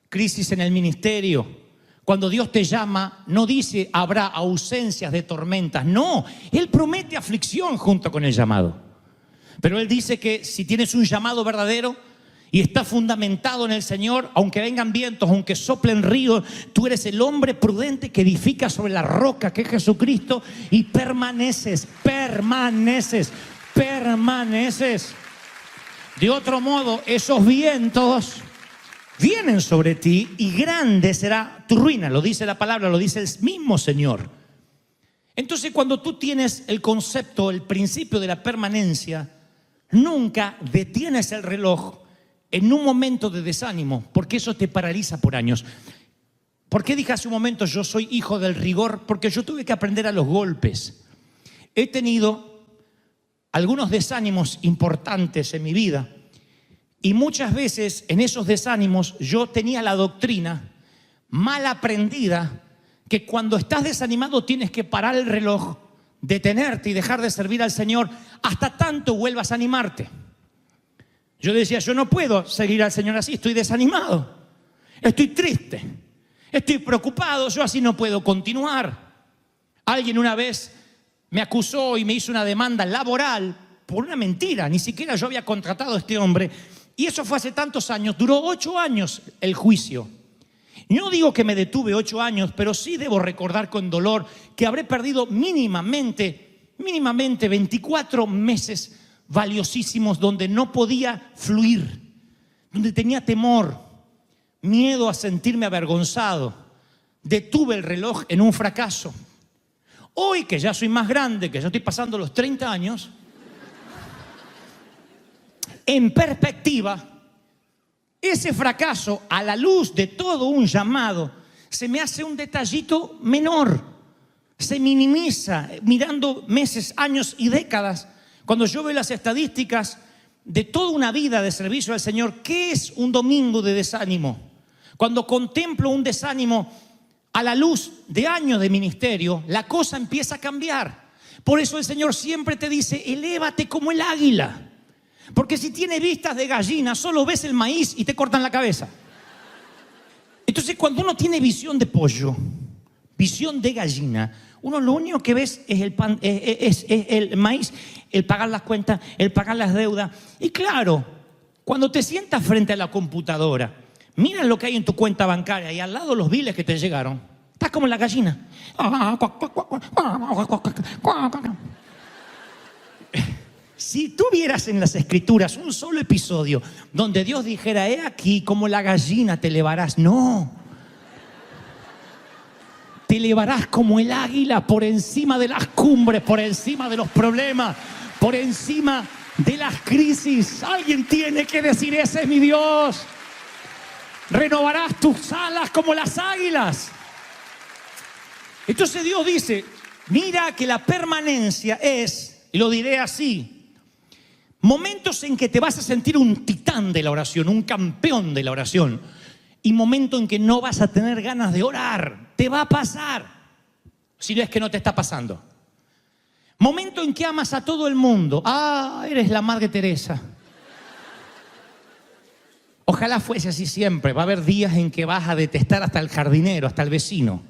crisis en el ministerio. Cuando Dios te llama, no dice habrá ausencias de tormentas, no, Él promete aflicción junto con el llamado. Pero Él dice que si tienes un llamado verdadero y está fundamentado en el Señor, aunque vengan vientos, aunque soplen ríos, tú eres el hombre prudente que edifica sobre la roca que es Jesucristo y permaneces. De otro modo, esos vientos vienen sobre ti y grande será tu ruina. Lo dice la palabra, lo dice el mismo Señor. Entonces, cuando tú tienes el concepto, el principio de la permanencia, nunca detienes el reloj en un momento de desánimo, porque eso te paraliza por años. ¿Por qué dije hace un momento yo soy hijo del rigor? Porque yo tuve que aprender a los golpes. He tenido algunos desánimos importantes en mi vida y muchas veces en esos desánimos yo tenía la doctrina mal aprendida que cuando estás desanimado tienes que parar el reloj, detenerte y dejar de servir al Señor hasta tanto vuelvas a animarte. Yo decía, yo no puedo seguir al Señor así, estoy desanimado, estoy triste, estoy preocupado, yo así no puedo continuar. Alguien una vez me acusó y me hizo una demanda laboral por una mentira, ni siquiera yo había contratado a este hombre, y eso fue hace tantos años, duró 8 años el juicio. No digo que me detuve 8 años, pero sí debo recordar con dolor que habré perdido mínimamente 24 meses valiosísimos donde no podía fluir, donde tenía temor, miedo a sentirme avergonzado. Detuve el reloj en un fracaso. Hoy que ya soy más grande, que ya estoy pasando los 30 años, en perspectiva, ese fracaso a la luz de todo un llamado se me hace un detallito menor, se minimiza mirando meses, años y décadas. Cuando yo veo las estadísticas de toda una vida de servicio al Señor, ¿qué es un domingo de desánimo? Cuando contemplo un desánimo a la luz de años de ministerio, la cosa empieza a cambiar. Por eso el Señor siempre te dice, elévate como el águila. Porque si tienes vistas de gallina, solo ves el maíz y te cortan la cabeza. Entonces, cuando uno tiene visión de pollo, visión de gallina, uno lo único que ves es el pan, es el maíz, el pagar las cuentas, el pagar las deudas. Y claro, cuando te sientas frente a la computadora, mira lo que hay en tu cuenta bancaria y al lado los biles que te llegaron. Estás como la gallina. Si tú vieras en las Escrituras un solo episodio donde Dios dijera, he aquí como la gallina te elevarás. No. Te elevarás como el águila por encima de las cumbres, por encima de los problemas, por encima de las crisis. Alguien tiene que decir, ese es mi Dios. Renovarás tus alas como las águilas. Entonces Dios dice, mira que la permanencia es, y lo diré así, momentos en que te vas a sentir un titán de la oración, un campeón de la oración, y momentos en que no vas a tener ganas de orar. Te va a pasar, si no es que no te está pasando. Momento en que amas a todo el mundo. Ah, eres la Madre Teresa. Ojalá fuese así siempre. Va a haber días en que vas a detestar hasta el jardinero, hasta el vecino.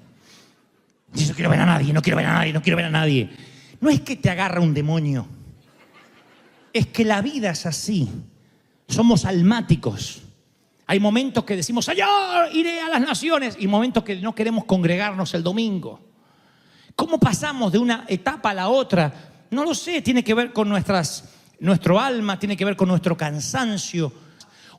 Dices, no quiero ver a nadie, no quiero ver a nadie, no quiero ver a nadie. No es que te agarra un demonio. Es que la vida es así. Somos almáticos. Hay momentos que decimos, allá iré a las naciones, y momentos que no queremos congregarnos el domingo. ¿Cómo pasamos de una etapa a la otra? No lo sé, tiene que ver con nuestro alma, tiene que ver con nuestro cansancio.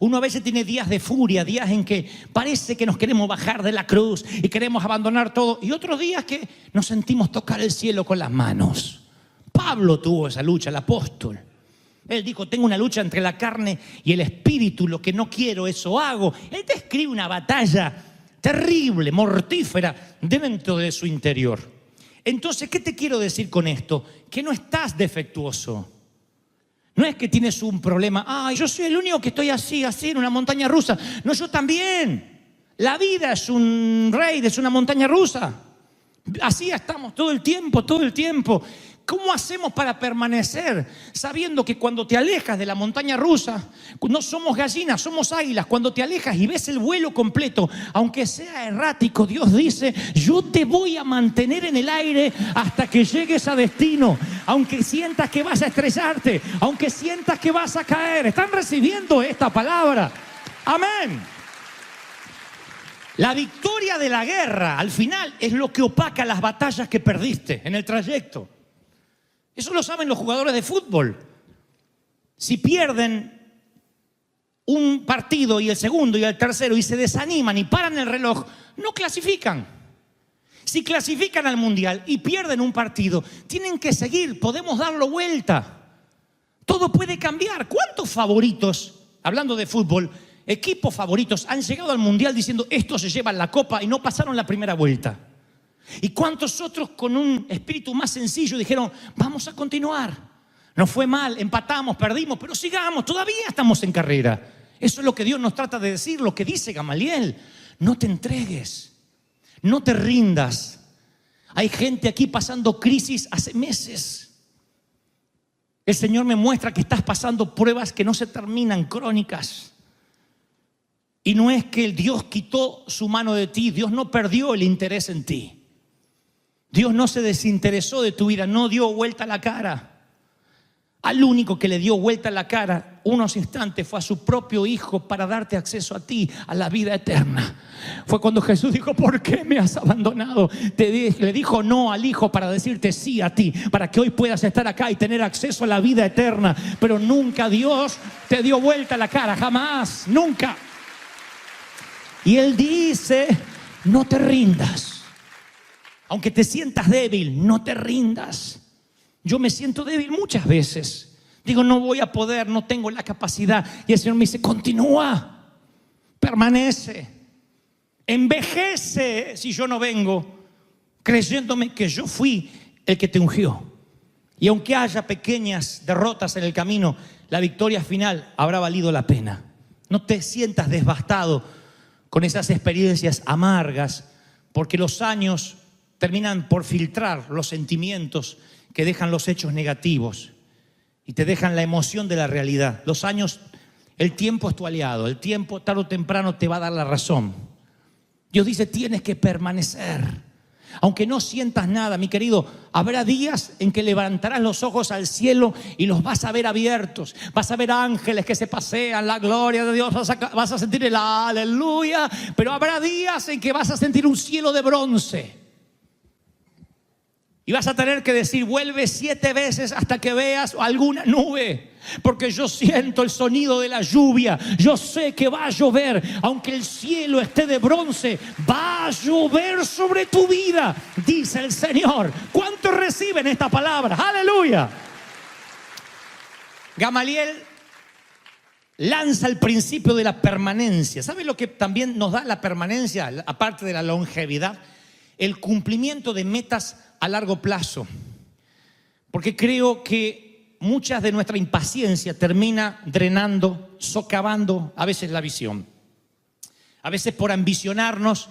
Uno a veces tiene días de furia, días en que parece que nos queremos bajar de la cruz y queremos abandonar todo, y otros días que nos sentimos tocar el cielo con las manos. Pablo tuvo esa lucha, el apóstol. Él dijo, tengo una lucha entre la carne y el espíritu, lo que no quiero, eso hago. Él te escribe una batalla terrible, mortífera, dentro de su interior. Entonces, ¿qué te quiero decir con esto? Que no estás defectuoso. No es que tienes un problema, yo soy el único que estoy así, en una montaña rusa. No, yo también. La vida es un raid, es una montaña rusa. Así estamos todo el tiempo. ¿Cómo hacemos para permanecer sabiendo que cuando te alejas de la montaña rusa, no somos gallinas, somos águilas? Cuando te alejas y ves el vuelo completo, aunque sea errático, Dios dice, yo te voy a mantener en el aire hasta que llegues a destino. Aunque sientas que vas a estrellarte, aunque sientas que vas a caer. ¿Están recibiendo esta palabra? Amén. La victoria de la guerra, al final, es lo que opaca las batallas que perdiste en el trayecto. Eso lo saben los jugadores de fútbol. Si pierden un partido y el segundo y el tercero y se desaniman y paran el reloj, no clasifican. Si clasifican al mundial y pierden un partido, tienen que seguir, podemos darlo vuelta. Todo puede cambiar. ¿Cuántos favoritos, hablando de fútbol, equipos favoritos han llegado al mundial diciendo estos se llevan la copa y no pasaron la primera vuelta? ¿Y cuántos otros con un espíritu más sencillo dijeron vamos a continuar? No fue mal, empatamos, perdimos, pero sigamos, todavía estamos en carrera. Eso es lo que Dios nos trata de decir, lo que dice Gamaliel. No te entregues, no te rindas. Hay gente aquí pasando crisis hace meses. El Señor me muestra que estás pasando pruebas que no se terminan, crónicas. Y no es que el Dios quitó su mano de ti, Dios no perdió el interés en ti. Dios no se desinteresó de tu vida, no dio vuelta a la cara. Al único que le dio vuelta a la cara unos instantes fue a su propio Hijo para darte acceso a ti, a la vida eterna. Fue cuando Jesús dijo, ¿por qué me has abandonado? Le dijo no al Hijo para decirte sí a ti, para que hoy puedas estar acá y tener acceso a la vida eterna. Pero nunca Dios te dio vuelta a la cara, jamás, nunca. Y Él dice, no te rindas. Aunque te sientas débil, no te rindas. Yo me siento débil muchas veces. Digo, no voy a poder, no tengo la capacidad. Y el Señor me dice, continúa, permanece, envejece si yo no vengo, creyéndome que yo fui el que te ungió. Y aunque haya pequeñas derrotas en el camino, la victoria final habrá valido la pena. No te sientas devastado con esas experiencias amargas, porque los años terminan por filtrar los sentimientos que dejan los hechos negativos y te dejan la emoción de la realidad. Los años, el tiempo es tu aliado, el tiempo tarde o temprano te va a dar la razón. Dios dice, tienes que permanecer. Aunque no sientas nada, mi querido, habrá días en que levantarás los ojos al cielo y los vas a ver abiertos. Vas a ver ángeles que se pasean, la gloria de Dios, vas a sentir el aleluya. Pero habrá días en que vas a sentir un cielo de bronce. Y vas a tener que decir, vuelve 7 veces hasta que veas alguna nube. Porque yo siento el sonido de la lluvia. Yo sé que va a llover. Aunque el cielo esté de bronce, va a llover sobre tu vida, dice el Señor. ¿Cuántos reciben esta palabra? ¡Aleluya! Gamaliel lanza el principio de la permanencia. ¿Sabe lo que también nos da la permanencia, aparte de la longevidad? El cumplimiento de metas a largo plazo. Porque creo que muchas de nuestra impaciencia termina drenando, socavando a veces la visión. A veces por ambicionarnos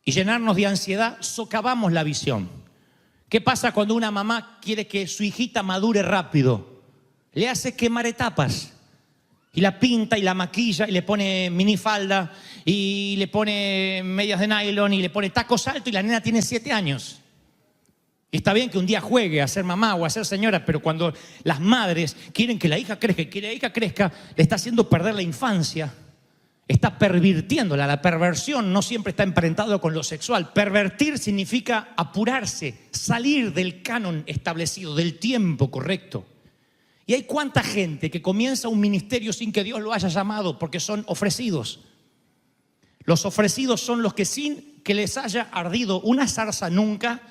y llenarnos de ansiedad, socavamos la visión. ¿Qué pasa cuando una mamá quiere que su hijita madure rápido? Le hace quemar etapas. Y la pinta y la maquilla y le pone minifalda y le pone medias de nylon y le pone tacos altos y la nena tiene 7 años. Y está bien que un día juegue a ser mamá o a ser señora, pero cuando las madres quieren que la hija crezca y que la hija crezca, le está haciendo perder la infancia. Está pervirtiéndola. La perversión no siempre está emparentado con lo sexual. Pervertir significa apurarse, salir del canon establecido, del tiempo correcto. Y hay cuánta gente que comienza un ministerio sin que Dios lo haya llamado porque son ofrecidos. Los ofrecidos son los que sin que les haya ardido una zarza nunca,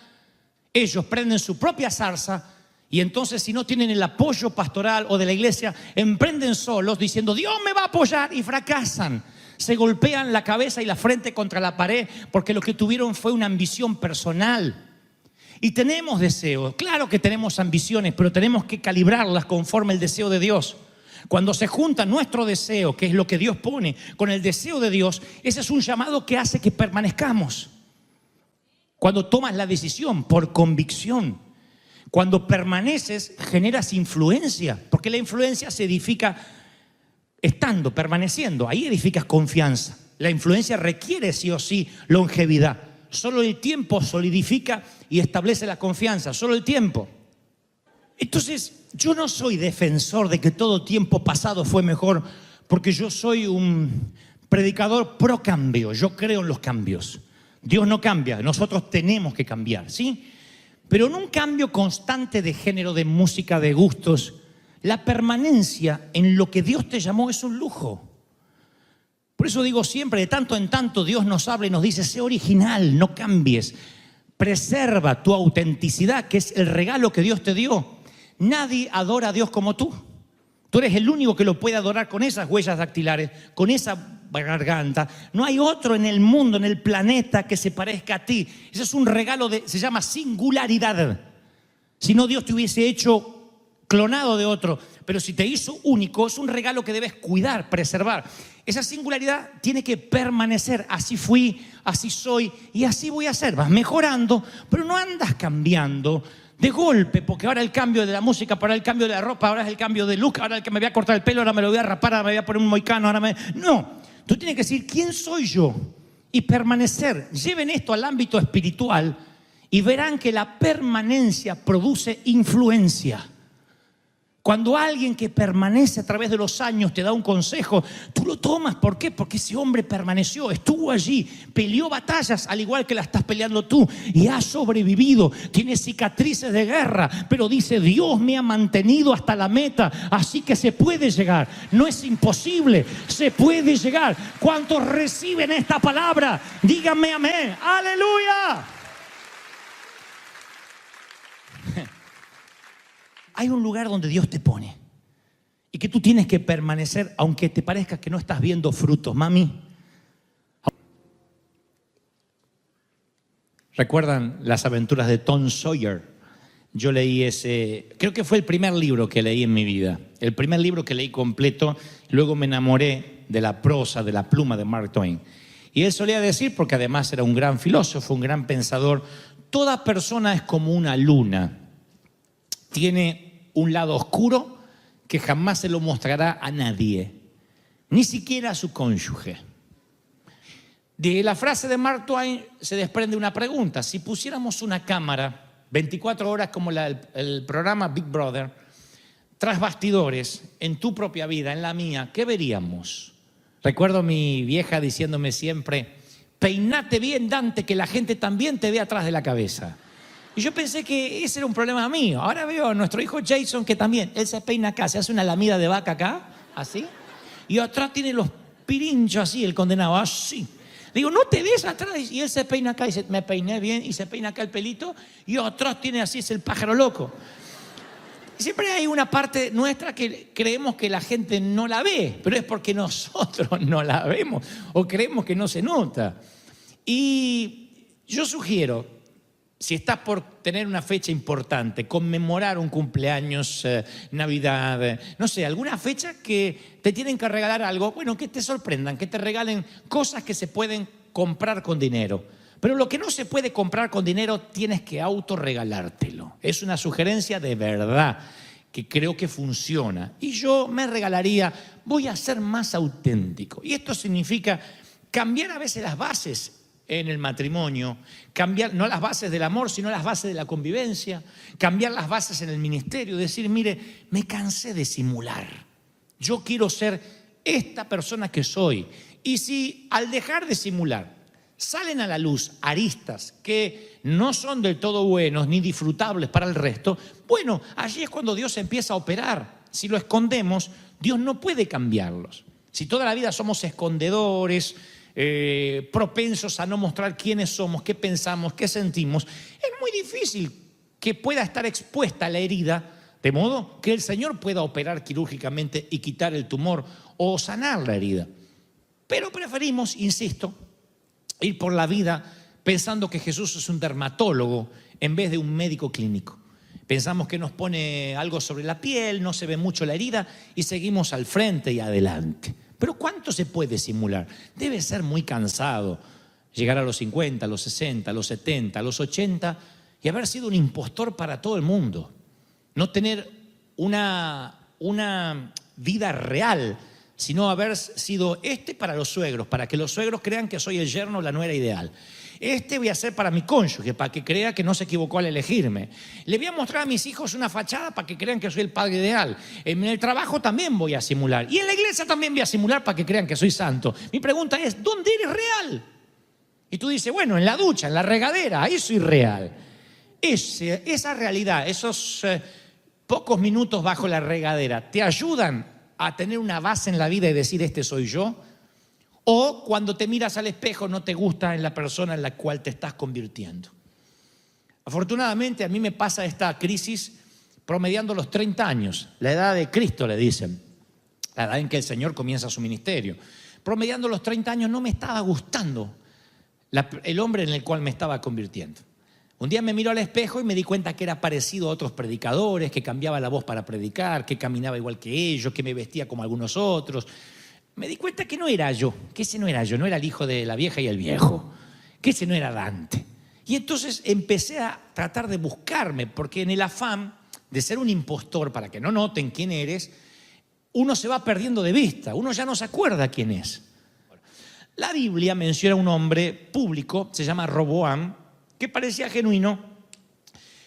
ellos prenden su propia zarza Y entonces, si no tienen el apoyo pastoral o de la iglesia, emprenden solos diciendo, Dios me va a apoyar, y fracasan. Se golpean la cabeza y la frente contra la pared porque lo que tuvieron fue una ambición personal. Y tenemos deseos, claro que tenemos ambiciones, pero tenemos que calibrarlas conforme el deseo de Dios. Cuando se junta nuestro deseo, que es lo que Dios pone, con el deseo de Dios, ese es un llamado que hace que permanezcamos. Cuando tomas la decisión por convicción, cuando permaneces, generas influencia, porque la influencia se edifica estando, permaneciendo. Ahí edificas confianza. La influencia requiere sí o sí longevidad. Solo el tiempo solidifica y establece la confianza, solo el tiempo. Entonces, yo no soy defensor de que todo tiempo pasado fue mejor, porque yo soy un predicador pro cambio. Yo creo en los cambios. Dios no cambia, nosotros tenemos que cambiar, ¿sí? Pero en un cambio constante de género, de música, de gustos, la permanencia en lo que Dios te llamó es un lujo. Por eso digo siempre, de tanto en tanto Dios nos habla y nos dice, sé original, no cambies. Preserva tu autenticidad, que es el regalo que Dios te dio. Nadie adora a Dios como tú. Tú eres el único que lo puede adorar con esas huellas dactilares, con esa garganta. No hay otro en el mundo, en el planeta, que se parezca a ti. Ese es un regalo se llama singularidad. Si no, Dios te hubiese hecho clonado de otro, pero si te hizo único, es un regalo que debes cuidar, preservar. Esa singularidad tiene que permanecer. Así fui, así soy y así voy a ser. Vas mejorando, pero no andas cambiando de golpe, porque ahora el cambio de la música, ahora el cambio de la ropa, ahora es el cambio de look, ahora el que me voy a cortar el pelo, ahora me lo voy a rapar, ahora me voy a poner un moicano, No, tú tienes que decir, ¿quién soy yo? Y permanecer. Lleven esto al ámbito espiritual y verán que la permanencia produce influencia. Cuando alguien que permanece a través de los años te da un consejo, tú lo tomas. ¿Por qué? Porque ese hombre permaneció, estuvo allí, peleó batallas al igual que la estás peleando tú y ha sobrevivido. Tiene cicatrices de guerra, pero dice, Dios me ha mantenido hasta la meta, así que se puede llegar. No es imposible, se puede llegar. ¿Cuántos reciben esta palabra? Díganme amén. ¡Aleluya! Hay un lugar donde Dios te pone y que tú tienes que permanecer aunque te parezca que no estás viendo frutos. Mami, ¿recuerdan las aventuras de Tom Sawyer? Yo leí ese, creo que fue el primer libro que leí en mi vida, el primer libro que leí completo. Luego me enamoré de la prosa, de la pluma de Mark Twain. Y él solía decir, porque además era un gran filósofo, un gran pensador, toda persona es como una luna. Tiene un lado oscuro que jamás se lo mostrará a nadie, ni siquiera a su cónyuge. De la frase de Mark Twain se desprende una pregunta. Si pusiéramos una cámara 24 horas como el programa Big Brother, tras bastidores, en tu propia vida, en la mía, ¿qué veríamos? Recuerdo a mi vieja diciéndome siempre, peinate bien, Dante, que la gente también te ve atrás de la cabeza. Y yo pensé que ese era un problema mío. Ahora veo a nuestro hijo Jason que también, él se peina acá, se hace una lamida de vaca acá, así. Y atrás tiene los pirinchos así, el condenado, así. Digo, no te ves atrás. Y él se peina acá y dice, me peiné bien, y se peina acá el pelito. Y atrás tiene así, es el pájaro loco. Y siempre hay una parte nuestra que creemos que la gente no la ve, pero es porque nosotros no la vemos o creemos que no se nota. Y yo sugiero, si estás por tener una fecha importante, conmemorar un cumpleaños, Navidad, no sé, alguna fecha que te tienen que regalar algo, bueno, que te sorprendan, que te regalen cosas que se pueden comprar con dinero. Pero lo que no se puede comprar con dinero tienes que autorregalártelo. Es una sugerencia de verdad que creo que funciona. Y yo me regalaría, voy a ser más auténtico. Y esto significa cambiar a veces las bases en el matrimonio, cambiar no las bases del amor, sino las bases de la convivencia, cambiar las bases en el ministerio, decir, mire, me cansé de simular, yo quiero ser esta persona que soy. Y si al dejar de simular salen a la luz aristas que no son del todo buenos ni disfrutables para el resto, bueno, allí es cuando Dios empieza a operar. Si lo escondemos, Dios no puede cambiarlos. Si toda la vida somos escondedores, propensos a no mostrar quiénes somos, qué pensamos, qué sentimos, es muy difícil que que pueda estar expuesta a la herida, de modo que el Señor pueda operar quirúrgicamente y quitar el tumor o sanar la herida. Pero preferimos, insisto, ir por la vida pensando que Jesús es un dermatólogo en vez de un médico clínico. Pensamos que nos pone algo sobre la piel, no se ve mucho la herida y seguimos al frente y adelante. Pero ¿cuánto se puede simular? Debe ser muy cansado llegar a los 50, a los 60, a los 70, a los 80 y haber sido un impostor para todo el mundo. No tener una vida real, sino haber sido para los suegros, para que los suegros crean que soy el yerno o la nuera ideal. Voy a ser para mi cónyuge, para que crea que no se equivocó al elegirme. Le voy a mostrar a mis hijos una fachada para que crean que soy el padre ideal. En el trabajo también voy a simular. Y en la iglesia también voy a simular para que crean que soy santo. Mi pregunta es, ¿dónde eres real? Y tú dices, bueno, en la ducha, en la regadera, ahí soy real. Esa realidad, esos pocos minutos bajo la regadera, ¿te ayudan a tener una base en la vida y decir, este soy yo? O cuando te miras al espejo no te gusta en la persona en la cual te estás convirtiendo. Afortunadamente a mí me pasa esta crisis promediando los 30 años, la edad de Cristo le dicen, la edad en que el Señor comienza su ministerio. Promediando los 30 años no me estaba gustando el hombre en el cual me estaba convirtiendo. Un día me miró al espejo y me di cuenta que era parecido a otros predicadores, que cambiaba la voz para predicar, que caminaba igual que ellos, que me vestía como algunos otros. Me di cuenta que no era yo, que ese no era yo, no era el hijo de la vieja y el viejo, que ese no era Dante. Y entonces empecé a tratar de buscarme, porque en el afán de ser un impostor para que no noten quién eres, uno se va perdiendo de vista, uno ya no se acuerda quién es. La Biblia menciona a un hombre público, se llama Roboam, que parecía genuino,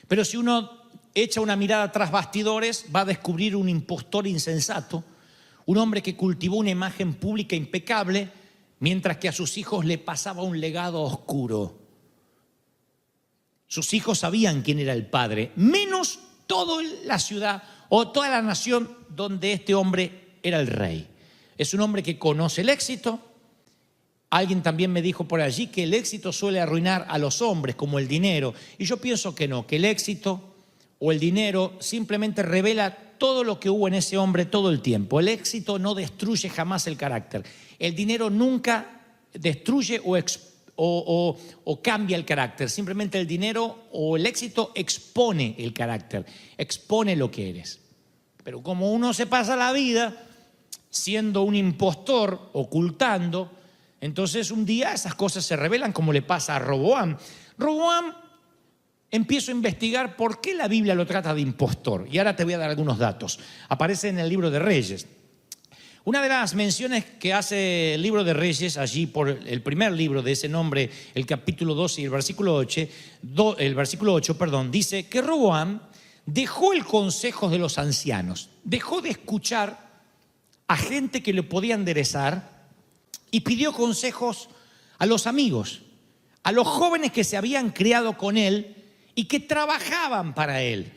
pero si uno echa una mirada tras bastidores va a descubrir un impostor insensato, un hombre que cultivó una imagen pública impecable, mientras que a sus hijos le pasaba un legado oscuro. Sus hijos sabían quién era el padre, menos toda la ciudad o toda la nación donde este hombre era el rey. Es un hombre que conoce el éxito. Alguien también me dijo por allí que el éxito suele arruinar a los hombres como el dinero. Y yo pienso que no, que el éxito o el dinero simplemente revela todo lo que hubo en ese hombre todo el tiempo. El éxito no destruye jamás el carácter. El dinero nunca destruye o cambia el carácter. Simplemente el dinero o el éxito expone el carácter, expone lo que eres. Pero como uno se pasa la vida siendo un impostor, ocultando, entonces un día esas cosas se revelan, como le pasa a Roboam. Roboam, empiezo a investigar por qué la Biblia lo trata de impostor. Y ahora te voy a dar algunos datos. Aparece en el libro de Reyes. Una de las menciones que hace el libro de Reyes, allí por el primer libro de ese nombre, el capítulo 12 y el versículo 8, dice que Roboam dejó el consejo de los ancianos, dejó de escuchar a gente que le podía enderezar y pidió consejos a los amigos, a los jóvenes que se habían criado con él y que trabajaban para él.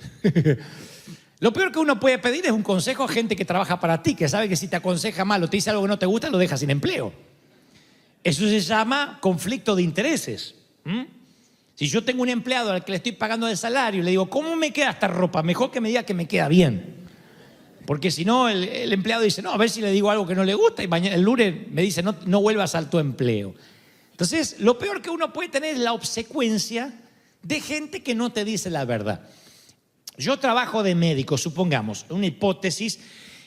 Lo peor que uno puede pedir es un consejo a gente que trabaja para ti, que sabe que si te aconseja mal o te dice algo que no te gusta, lo deja sin empleo. Eso se llama conflicto de intereses. Si yo tengo un empleado al que le estoy pagando el salario y le digo, ¿cómo me queda esta ropa? Mejor que me diga que me queda bien. Porque si no, el empleado dice, no, a ver si le digo algo que no le gusta y mañana, el lunes me dice, no vuelvas al tu empleo. Entonces, lo peor que uno puede tener es la obsecuencia de gente que no te dice la verdad. Yo trabajo de médico, supongamos, una hipótesis,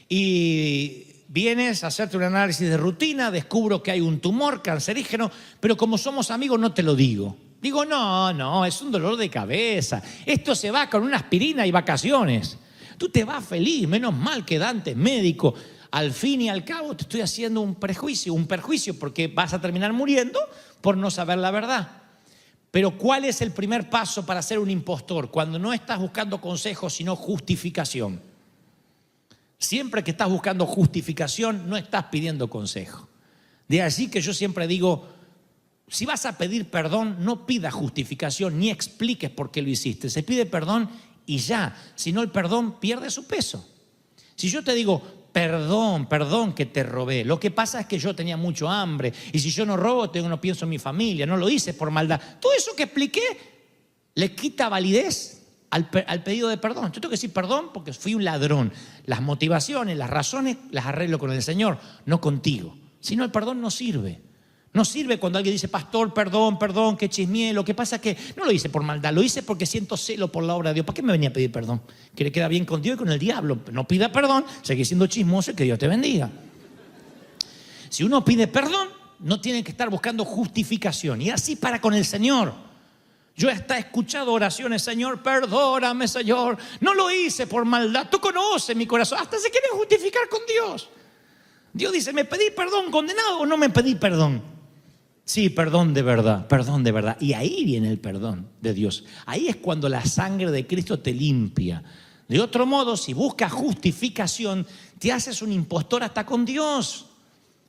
y vienes a hacerte un análisis de rutina, descubro que hay un tumor cancerígeno, pero como somos amigos no te lo digo. Digo, no, es un dolor de cabeza. Esto se va con una aspirina y vacaciones. Tú te vas feliz, menos mal que Dante es médico. Al fin y al cabo te estoy haciendo un perjuicio, porque vas a terminar muriendo por no saber la verdad. Pero ¿cuál es el primer paso para ser un impostor? Cuando no estás buscando consejos, sino justificación. Siempre que estás buscando justificación, no estás pidiendo consejo. De allí que yo siempre digo, si vas a pedir perdón, no pidas justificación ni expliques por qué lo hiciste. Se pide perdón y ya. Si no, el perdón pierde su peso. Si yo te digo, perdón que te robé. Lo que pasa es que yo tenía mucho hambre. Y si yo no robo, no pienso en mi familia. No lo hice por maldad. Todo eso que expliqué le quita validez al pedido de perdón. Yo tengo que decir perdón porque fui un ladrón. Las motivaciones, las razones las arreglo con el Señor, no contigo. Si no, el perdón no sirve. No sirve cuando alguien dice, pastor, perdón, perdón, que chismeé. Lo que pasa es que no lo hice por maldad, lo hice porque siento celo por la obra de Dios. ¿Para qué me venía a pedir perdón? Que le queda bien con Dios y con el diablo. No pida perdón, sigue siendo chismoso y que Dios te bendiga. Si uno pide perdón, no tiene que estar buscando justificación. Y así para con el Señor. Yo hasta he escuchado oraciones, Señor, perdóname, Señor. No lo hice por maldad, tú conoces mi corazón. Hasta se quiere justificar con Dios. Dios dice, ¿me pedí perdón condenado o no me pedí perdón? Sí, perdón de verdad, perdón de verdad. Y ahí viene el perdón de Dios. Ahí es cuando la sangre de Cristo te limpia. De otro modo, si buscas justificación, te haces un impostor hasta con Dios.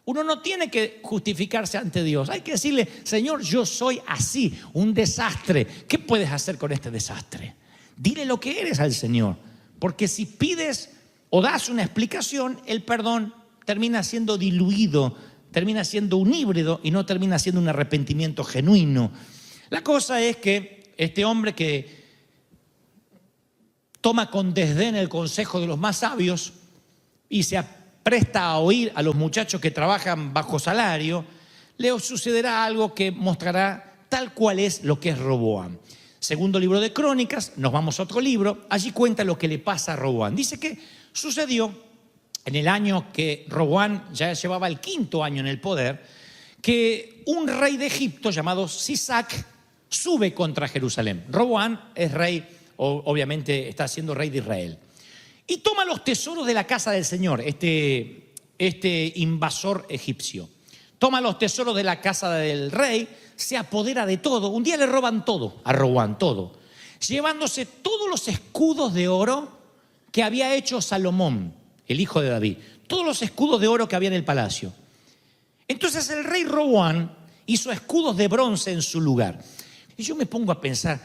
Uno no tiene que justificarse ante Dios. Hay que decirle, Señor, yo soy así, un desastre. ¿Qué puedes hacer con este desastre? Dile lo que eres al Señor. Porque si pides o das una explicación, el perdón termina siendo diluido, termina siendo un híbrido y no termina siendo un arrepentimiento genuino. La cosa es que este hombre que toma con desdén el consejo de los más sabios y se presta a oír a los muchachos que trabajan bajo salario, le sucederá algo que mostrará tal cual es lo que es Roboam. Segundo libro de Crónicas, nos vamos a otro libro, allí cuenta lo que le pasa a Roboam. Dice que sucedió en el año que Roboam ya llevaba el 5.º año en el poder, que un rey de Egipto llamado Sisac sube contra Jerusalén. Roboam es rey, obviamente está siendo rey de Israel. Y toma los tesoros de la casa del Señor, este invasor egipcio. Toma los tesoros de la casa del rey, se apodera de todo. Un día le roban todo, a Roboam, todo. Llevándose todos los escudos de oro que había hecho Salomón, el hijo de David. Todos los escudos de oro que había en el palacio. Entonces el rey Roboam hizo escudos de bronce en su lugar. Y yo me pongo a pensar,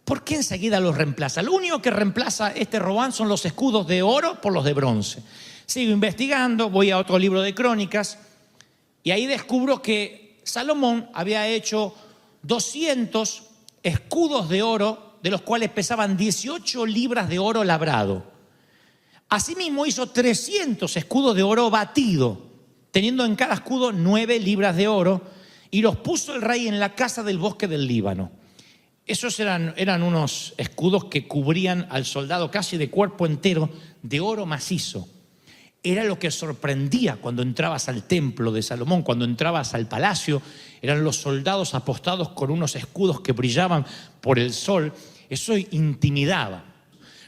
¿por qué enseguida los reemplaza? Lo único que reemplaza este Roboam son los escudos de oro por los de bronce. Sigo investigando, voy a otro libro de Crónicas y ahí descubro que Salomón había hecho 200 escudos de oro, de los cuales pesaban 18 libras de oro labrado. Asimismo hizo 300 escudos de oro batido, teniendo en cada escudo 9 libras de oro, y los puso el rey en la casa del bosque del Líbano. Esos eran unos escudos que cubrían al soldado casi de cuerpo entero de oro macizo. Era lo que sorprendía cuando entrabas al templo de Salomón, cuando entrabas al palacio, eran los soldados apostados con unos escudos que brillaban por el sol. Eso intimidaba.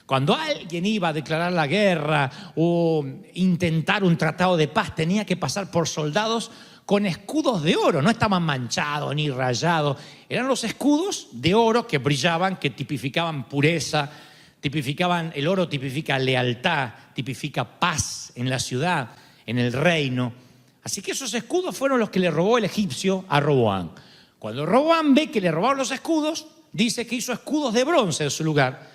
Cuando alguien iba a declarar la guerra o intentar un tratado de paz, tenía que pasar por soldados con escudos de oro. No estaban manchados ni rayados. Eran los escudos de oro que brillaban, que tipificaban pureza, tipificaban, el oro tipifica lealtad, tipifica paz en la ciudad, en el reino. Así que esos escudos fueron los que le robó el egipcio a Roboam. Cuando Roboam ve que le robaron los escudos, dice que hizo escudos de bronce en su lugar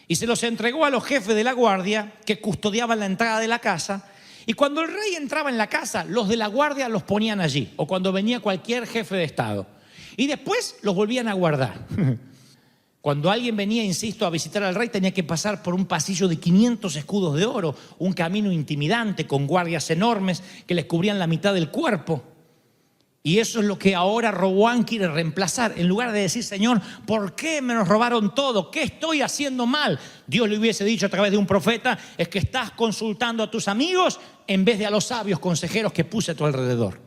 y se los entregó a los jefes de la guardia que custodiaban la entrada de la casa. Y cuando el rey entraba en la casa, los de la guardia los ponían allí, o cuando venía cualquier jefe de estado. Y después los volvían a guardar. Cuando alguien venía, insisto, a visitar al rey, tenía que pasar por un pasillo de 500 escudos de oro, un camino intimidante con guardias enormes que les cubrían la mitad del cuerpo. Y eso es lo que ahora Roboam quiere reemplazar. En lugar de decir, Señor, ¿por qué me nos robaron todo? ¿Qué estoy haciendo mal? Dios le hubiese dicho a través de un profeta, es que estás consultando a tus amigos en vez de a los sabios consejeros que puse a tu alrededor.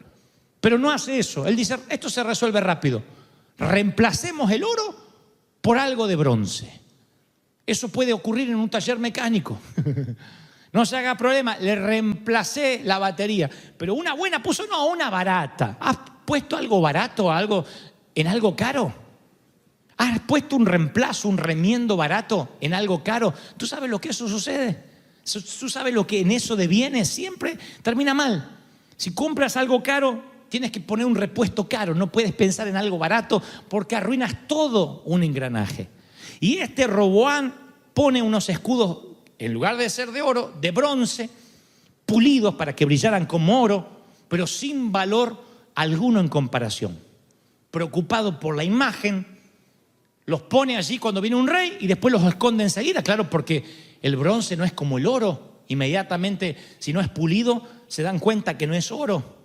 Pero no hace eso. Él dice, esto se resuelve rápido. Reemplacemos el oro por algo de bronce. Eso puede ocurrir en un taller mecánico. No se haga problema, le reemplacé la batería. Pero una buena puso, no, una barata. ¿Has puesto algo barato en algo caro? ¿Has puesto un reemplazo, un remiendo barato en algo caro? ¿Tú sabes lo que eso sucede? ¿Tú sabes lo que en eso de bienes siempre termina mal? Si compras algo caro, tienes que poner un repuesto caro. No puedes pensar en algo barato porque arruinas todo un engranaje. Y este Roboam pone unos escudos, en lugar de ser de oro, de bronce, pulidos para que brillaran como oro, pero sin valor alguno en comparación. Preocupado por la imagen, los pone allí cuando viene un rey y después los esconde enseguida. Claro, porque el bronce no es como el oro. Inmediatamente, si no es pulido, se dan cuenta que no es oro.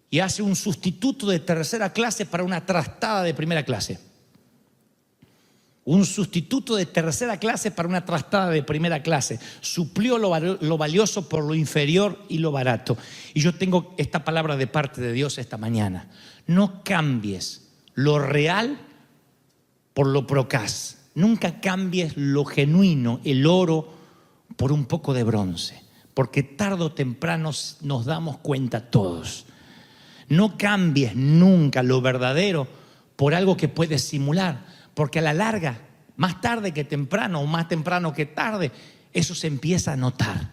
Y hace un sustituto de tercera clase para una trastada de primera clase. Un sustituto de tercera clase para una trastada de primera clase. Suplió lo valioso por lo inferior y lo barato. Y yo tengo esta palabra de parte de Dios esta mañana. No cambies lo real por lo procaz. Nunca cambies lo genuino, el oro, por un poco de bronce. Porque tarde o temprano nos damos cuenta todos. No cambies nunca lo verdadero por algo que puedes simular, porque a la larga, más tarde que temprano o más temprano que tarde, eso se empieza a notar.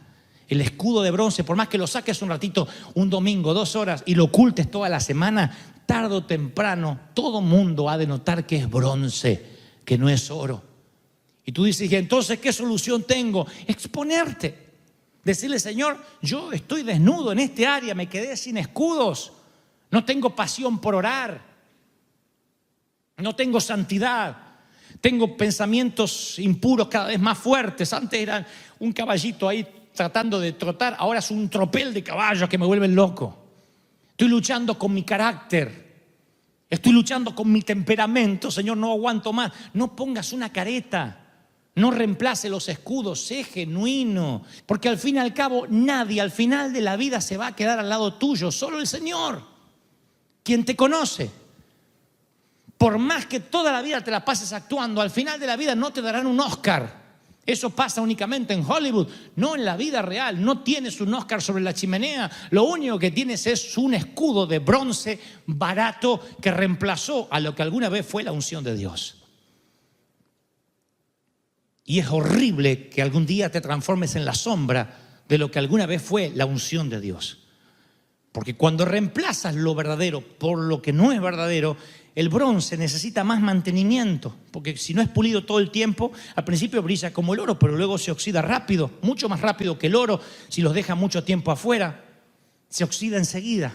El escudo de bronce, por más que lo saques un ratito, un domingo, 2 horas y lo ocultes toda la semana, tarde o temprano todo mundo ha de notar que es bronce, que no es oro. Y tú dices, ¿y entonces qué solución tengo? Exponerte. Decirle, Señor, yo estoy desnudo en este área, me quedé sin escudos. No tengo pasión por orar, no tengo santidad, tengo pensamientos impuros cada vez más fuertes. Antes era un caballito ahí tratando de trotar, ahora es un tropel de caballos que me vuelven loco. Estoy luchando con mi carácter, estoy luchando con mi temperamento. Señor, no aguanto más. No pongas una careta, no reemplace los escudos, sé genuino, porque al fin y al cabo nadie al final de la vida se va a quedar al lado tuyo, solo el Señor. Quien te conoce. Por más que toda la vida te la pases actuando, al final de la vida no te darán un Oscar. Eso pasa únicamente en Hollywood, no en la vida real. No tienes un Oscar sobre la chimenea. Lo único que tienes es un escudo de bronce barato que reemplazó a lo que alguna vez fue la unción de Dios. Y es horrible que algún día te transformes en la sombra de lo que alguna vez fue la unción de Dios. Porque cuando reemplazas lo verdadero por lo que no es verdadero, el bronce necesita más mantenimiento. Porque si no es pulido todo el tiempo, al principio brilla como el oro, pero luego se oxida rápido, mucho más rápido que el oro. Si los deja mucho tiempo afuera, se oxida enseguida.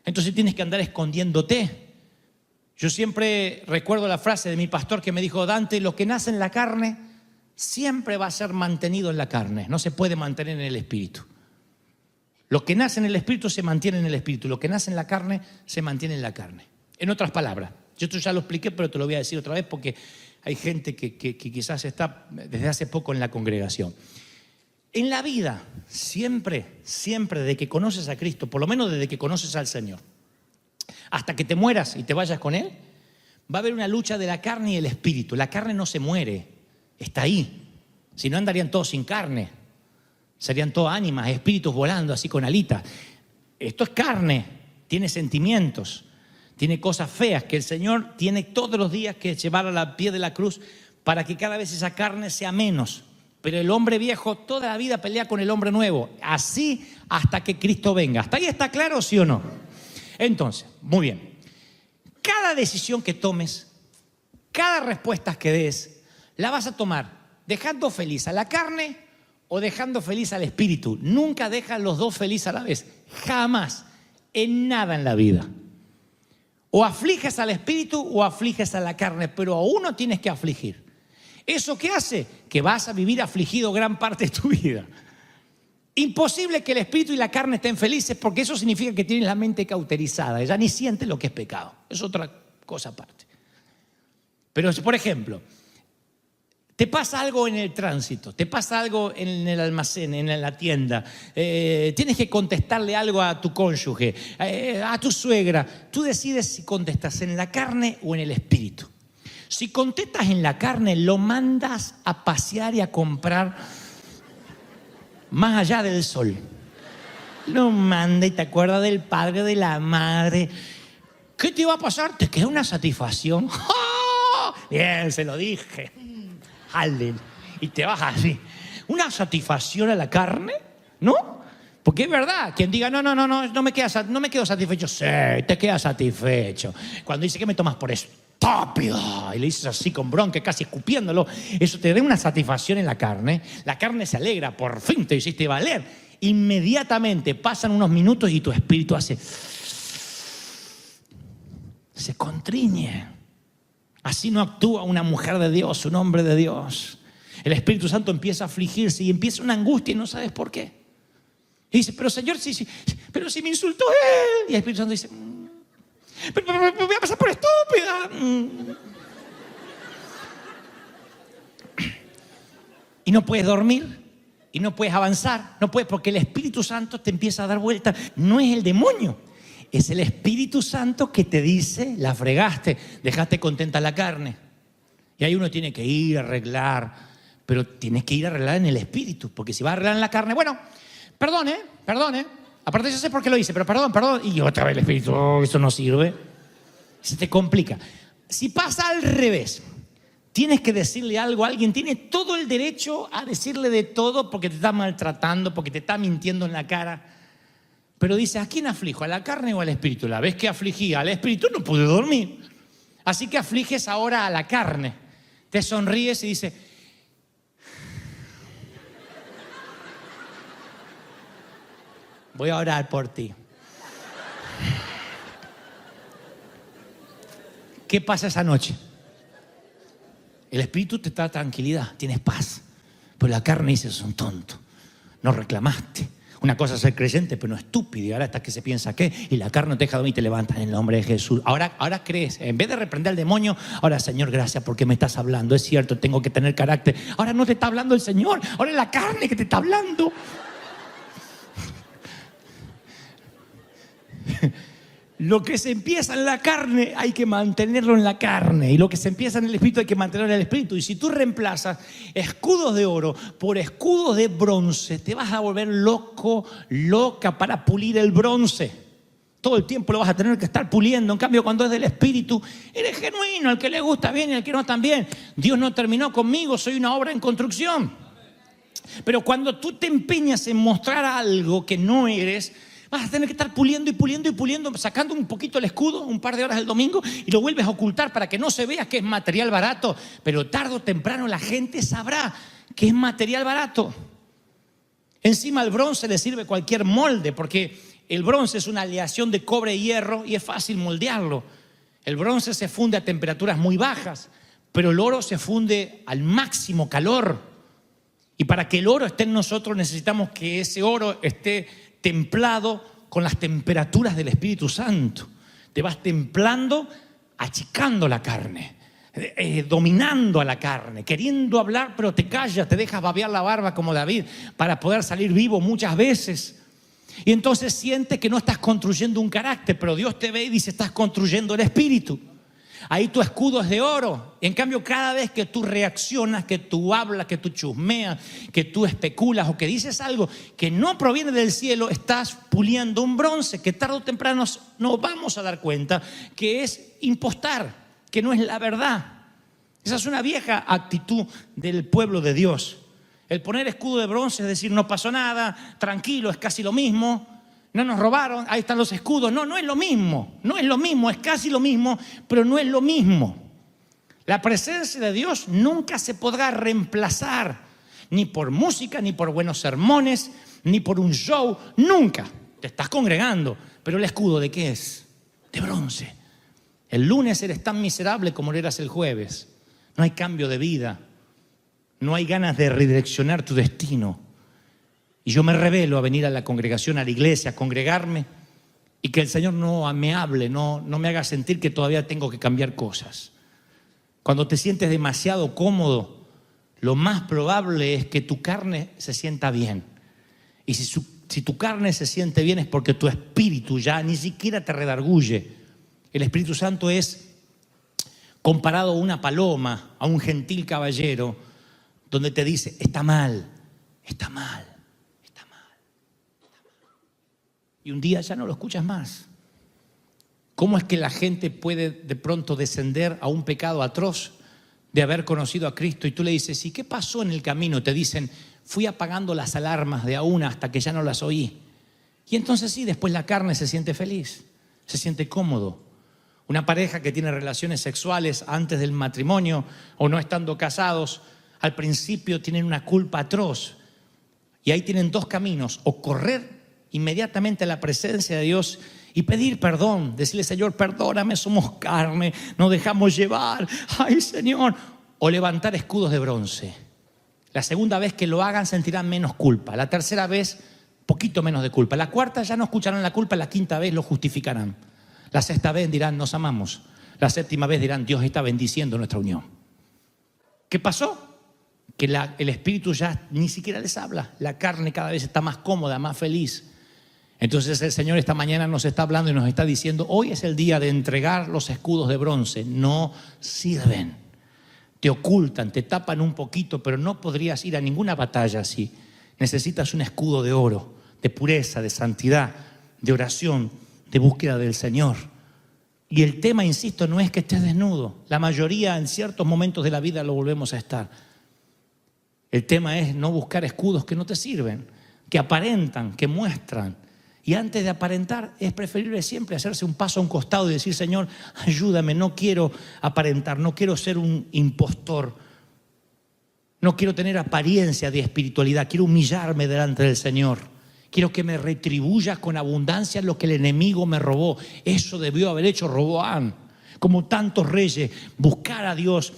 Entonces tienes que andar escondiéndote. Yo siempre recuerdo la frase de mi pastor que me dijo, Dante, lo que nace en la carne siempre va a ser mantenido en la carne. No se puede mantener en el espíritu. Lo que nace en el espíritu se mantiene en el espíritu. Lo que nace en la carne se mantiene en la carne. En otras palabras, yo esto ya lo expliqué, pero te lo voy a decir otra vez porque hay gente que quizás está desde hace poco en la congregación. En la vida, siempre desde que conoces a Cristo, por lo menos desde que conoces al Señor, hasta que te mueras y te vayas con Él, va a haber una lucha de la carne y el espíritu. La carne no se muere, está ahí. Si no, andarían todos sin carne. Serían todas ánimas, espíritus volando así con alitas. Esto es carne, tiene sentimientos, tiene cosas feas que el Señor tiene todos los días que llevar a la pie de la cruz para que cada vez esa carne sea menos. Pero el hombre viejo toda la vida pelea con el hombre nuevo, así hasta que Cristo venga. ¿Hasta ahí está claro, sí o no? Entonces, muy bien. Cada decisión que tomes, cada respuesta que des, la vas a tomar dejando feliz a la carne o dejando feliz al espíritu. Nunca dejan los dos felices a la vez. Jamás. En nada en la vida. O afliges al espíritu o afliges a la carne, pero a uno tienes que afligir. ¿Eso qué hace? Que vas a vivir afligido gran parte de tu vida. Imposible que el espíritu y la carne estén felices, porque eso significa que tienes la mente cauterizada. Ya ni sientes lo que es pecado. Es otra cosa aparte. Pero, por ejemplo, te pasa algo en el tránsito, te pasa algo en el almacén, en la tienda, tienes que contestarle algo a tu cónyuge, a tu suegra. Tú decides si contestas en la carne o en el espíritu. Si contestas en la carne, lo mandas a pasear y a comprar más allá del sol. Lo manda y te acuerdas del padre, de la madre. ¿Qué te va a pasar? Te queda una satisfacción. ¡Oh! Bien, se lo dije. Y te vas así. Una satisfacción a la carne, ¿no? Porque es verdad, quien diga, no me quedo satisfecho. Sí, te quedas satisfecho. Cuando dice, ¿qué me tomas por estúpido? Y le dices así con bronca, casi escupiéndolo. Eso te da una satisfacción en la carne. La carne se alegra, por fin te hiciste valer. Inmediatamente pasan unos minutos y tu espíritu se contriñe. Así no actúa una mujer de Dios, un hombre de Dios. El Espíritu Santo empieza a afligirse y empieza una angustia y no sabes por qué. Y dice, pero Señor, pero si me insultó él. Y el Espíritu Santo dice, pero voy a pasar por estúpida. Y no puedes dormir y no puedes avanzar. No puedes, porque el Espíritu Santo te empieza a dar vuelta. No es el demonio, es el Espíritu Santo que te dice, la fregaste, dejaste contenta la carne. Y ahí uno tiene que ir a arreglar, pero tienes que ir a arreglar en el Espíritu, porque si vas a arreglar en la carne, bueno, perdone. Aparte yo sé por qué lo hice, pero perdón. Y otra vez el Espíritu, eso no sirve. Se te complica. Si pasa al revés, tienes que decirle algo a alguien, tiene todo el derecho a decirle de todo porque te está maltratando, porque te está mintiendo en la cara. Pero dice, ¿a quién aflijo? ¿A la carne o al Espíritu? La vez que afligía al Espíritu no pude dormir. Así que afliges ahora a la carne. Te sonríes y dices, voy a orar por ti. ¿Qué pasa esa noche? El Espíritu te da tranquilidad, tienes paz. Pero la carne dice, son tonto, no reclamaste. Una cosa es ser creyente, pero no estúpido. Y ahora hasta que se piensa que, y la carne no te deja dormir y te levantas en el nombre de Jesús. Ahora crees, en vez de reprender al demonio, ahora Señor, gracias porque me estás hablando. Es cierto, tengo que tener carácter. Ahora no te está hablando el Señor, ahora es la carne que te está hablando. Lo que se empieza en la carne hay que mantenerlo en la carne, y lo que se empieza en el Espíritu hay que mantenerlo en el Espíritu. Y si tú reemplazas escudos de oro por escudos de bronce, te vas a volver loco, loca para pulir el bronce. Todo el tiempo lo vas a tener que estar puliendo. En cambio, cuando es del Espíritu, eres genuino, al que le gusta bien y al que no también. Dios no terminó conmigo, soy una obra en construcción. Pero cuando tú te empeñas en mostrar algo que no eres, vas a tener que estar puliendo, sacando un poquito el escudo, un par de horas el domingo, y lo vuelves a ocultar para que no se vea que es material barato. Pero tarde o temprano la gente sabrá que es material barato. Encima al bronce le sirve cualquier molde, porque el bronce es una aleación de cobre y hierro y es fácil moldearlo. El bronce se funde a temperaturas muy bajas, pero el oro se funde al máximo calor. Y para que el oro esté en nosotros necesitamos que ese oro esté templado con las temperaturas del Espíritu Santo. Te vas templando, achicando la carne, dominando a la carne, queriendo hablar pero te callas, te dejas babear la barba como David para poder salir vivo muchas veces. Y entonces sientes que no estás construyendo un carácter, pero Dios te ve y dice, estás construyendo el Espíritu. Ahí tu escudo es de oro. En cambio, cada vez que tú reaccionas, que tú hablas, que tú chusmeas, que tú especulas o que dices algo que no proviene del cielo, estás puliendo un bronce que tarde o temprano nos vamos a dar cuenta que es impostar, que no es la verdad. Esa es una vieja actitud del pueblo de Dios. El poner escudo de bronce es decir, no pasó nada, tranquilo, es casi lo mismo. No nos robaron, ahí están los escudos. No es lo mismo, es casi lo mismo, pero no es lo mismo. La presencia de Dios nunca se podrá reemplazar, ni por música, ni por buenos sermones, ni por un show, nunca. Te estás congregando, pero el escudo ¿de qué es? De bronce. El lunes eres tan miserable como lo eras el jueves. No hay cambio de vida, no hay ganas de redireccionar tu destino. Y yo me revelo a venir a la congregación, a la iglesia, a congregarme, y que el Señor no me hable, no me haga sentir que todavía tengo que cambiar cosas. Cuando te sientes demasiado cómodo, lo más probable es que tu carne se sienta bien. Y si tu carne se siente bien es porque tu espíritu ya ni siquiera te redarguye. El Espíritu Santo es comparado a una paloma, a un gentil caballero, donde te dice, está mal. Y un día ya no lo escuchas más. ¿Cómo es que la gente puede de pronto descender a un pecado atroz de haber conocido a Cristo? Y tú le dices, ¿y qué pasó en el camino? Te dicen, fui apagando las alarmas de a una hasta que ya no las oí. Y entonces sí, después la carne se siente feliz, se siente cómodo. Una pareja que tiene relaciones sexuales antes del matrimonio o no estando casados, al principio tienen una culpa atroz. Y ahí tienen dos caminos, o correr inmediatamente a la presencia de Dios Y pedir perdón, decirle, Señor, perdóname, somos carne, nos dejamos llevar. Ay, Señor. O levantar escudos de bronce. La segunda vez que lo hagan sentirán menos culpa. La tercera vez, poquito menos de culpa. La cuarta ya no escucharán la culpa. La quinta vez lo justificarán. La sexta vez dirán, nos amamos. La séptima vez dirán, Dios está bendiciendo nuestra unión. ¿Qué pasó? Que el espíritu ya ni siquiera les habla. La carne cada vez está más cómoda, más feliz. Entonces el Señor esta mañana nos está hablando y nos está diciendo, hoy es el día de entregar los escudos de bronce. No sirven. Te ocultan, te tapan un poquito, pero no podrías ir a ninguna batalla así. Necesitas un escudo de oro, de pureza, de santidad, de oración, de búsqueda del Señor. Y el tema, insisto, no es que estés desnudo. La mayoría en ciertos momentos de la vida lo volvemos a estar. El tema es no buscar escudos que no te sirven, que aparentan, que muestran. Y antes de aparentar es preferible siempre hacerse un paso a un costado y decir, Señor, ayúdame, no quiero aparentar, no quiero ser un impostor, no quiero tener apariencia de espiritualidad, quiero humillarme delante del Señor. Quiero que me retribuyas con abundancia lo que el enemigo me robó. Eso debió haber hecho Roboam. Como tantos reyes, buscar a Dios,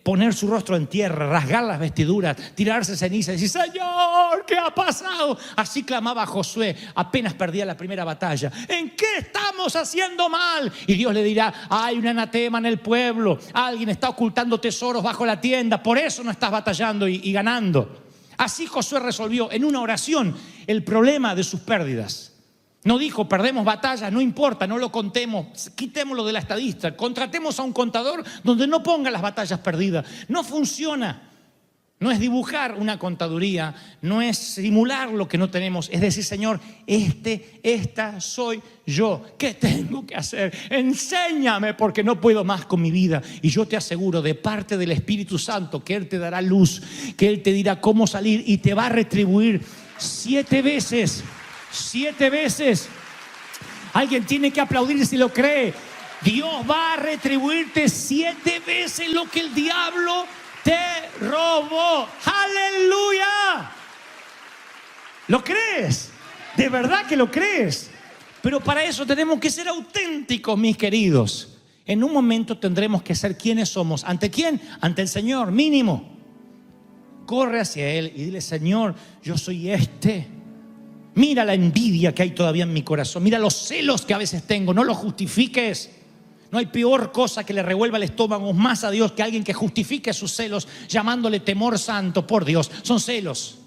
poner su rostro en tierra, rasgar las vestiduras, tirarse ceniza y decir, Señor, ¿qué ha pasado? Así clamaba Josué, apenas perdía la primera batalla. ¿En qué estamos haciendo mal? Y Dios le dirá, hay un anatema en el pueblo, alguien está ocultando tesoros bajo la tienda, por eso no estás batallando y ganando. Así Josué resolvió en una oración el problema de sus pérdidas. No dijo, perdemos batallas, no importa, no lo contemos, quitémoslo de la estadística, contratemos a un contador donde no ponga las batallas perdidas. No funciona. No es dibujar una contaduría, no es simular lo que no tenemos, es decir, Señor, esta soy yo. ¿Qué tengo que hacer? Enséñame porque no puedo más con mi vida. Y yo te aseguro de parte del Espíritu Santo que Él te dará luz, que Él te dirá cómo salir y te va a retribuir 7 veces. 7 veces. Alguien tiene que aplaudir si lo cree. Dios va a retribuirte 7 veces lo que el diablo te robó. ¡Aleluya! ¿Lo crees? ¿De verdad que lo crees? Pero para eso tenemos que ser auténticos, mis queridos. En un momento tendremos que ser quienes somos. ¿Ante quién? Ante el Señor, mínimo. Corre hacia Él y dile, Señor, yo soy Mira la envidia que hay todavía en mi corazón. Mira los celos que a veces tengo. No los justifiques. No hay peor cosa que le revuelva el estómago más a Dios que alguien que justifique sus celos llamándole temor santo. Por Dios, son celos.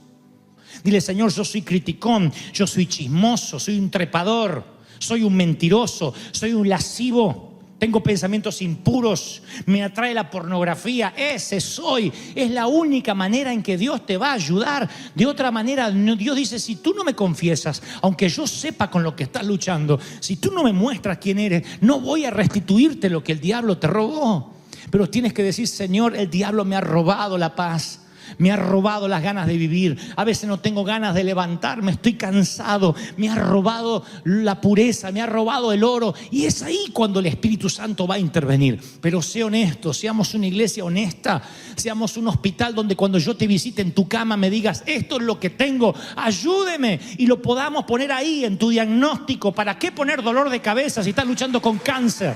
Dile, Señor, yo soy criticón, yo soy chismoso, soy un trepador, soy un mentiroso, soy un lascivo. Tengo pensamientos impuros, me atrae la pornografía, ese soy. Es la única manera en que Dios te va a ayudar. De otra manera, Dios dice, si tú no me confiesas, aunque yo sepa con lo que estás luchando, si tú no me muestras quién eres, no voy a restituirte lo que el diablo te robó. Pero tienes que decir, Señor, el diablo me ha robado la paz. Me ha robado las ganas de vivir. A veces no tengo ganas de levantarme, estoy cansado. Me ha robado la pureza, me ha robado el oro. Y es ahí cuando el Espíritu Santo va a intervenir. Pero sé honesto, seamos una iglesia honesta. Seamos un hospital donde cuando yo te visite en tu cama me digas, esto es lo que tengo, ayúdeme. Y lo podamos poner ahí en tu diagnóstico. ¿Para qué poner dolor de cabeza si estás luchando con cáncer?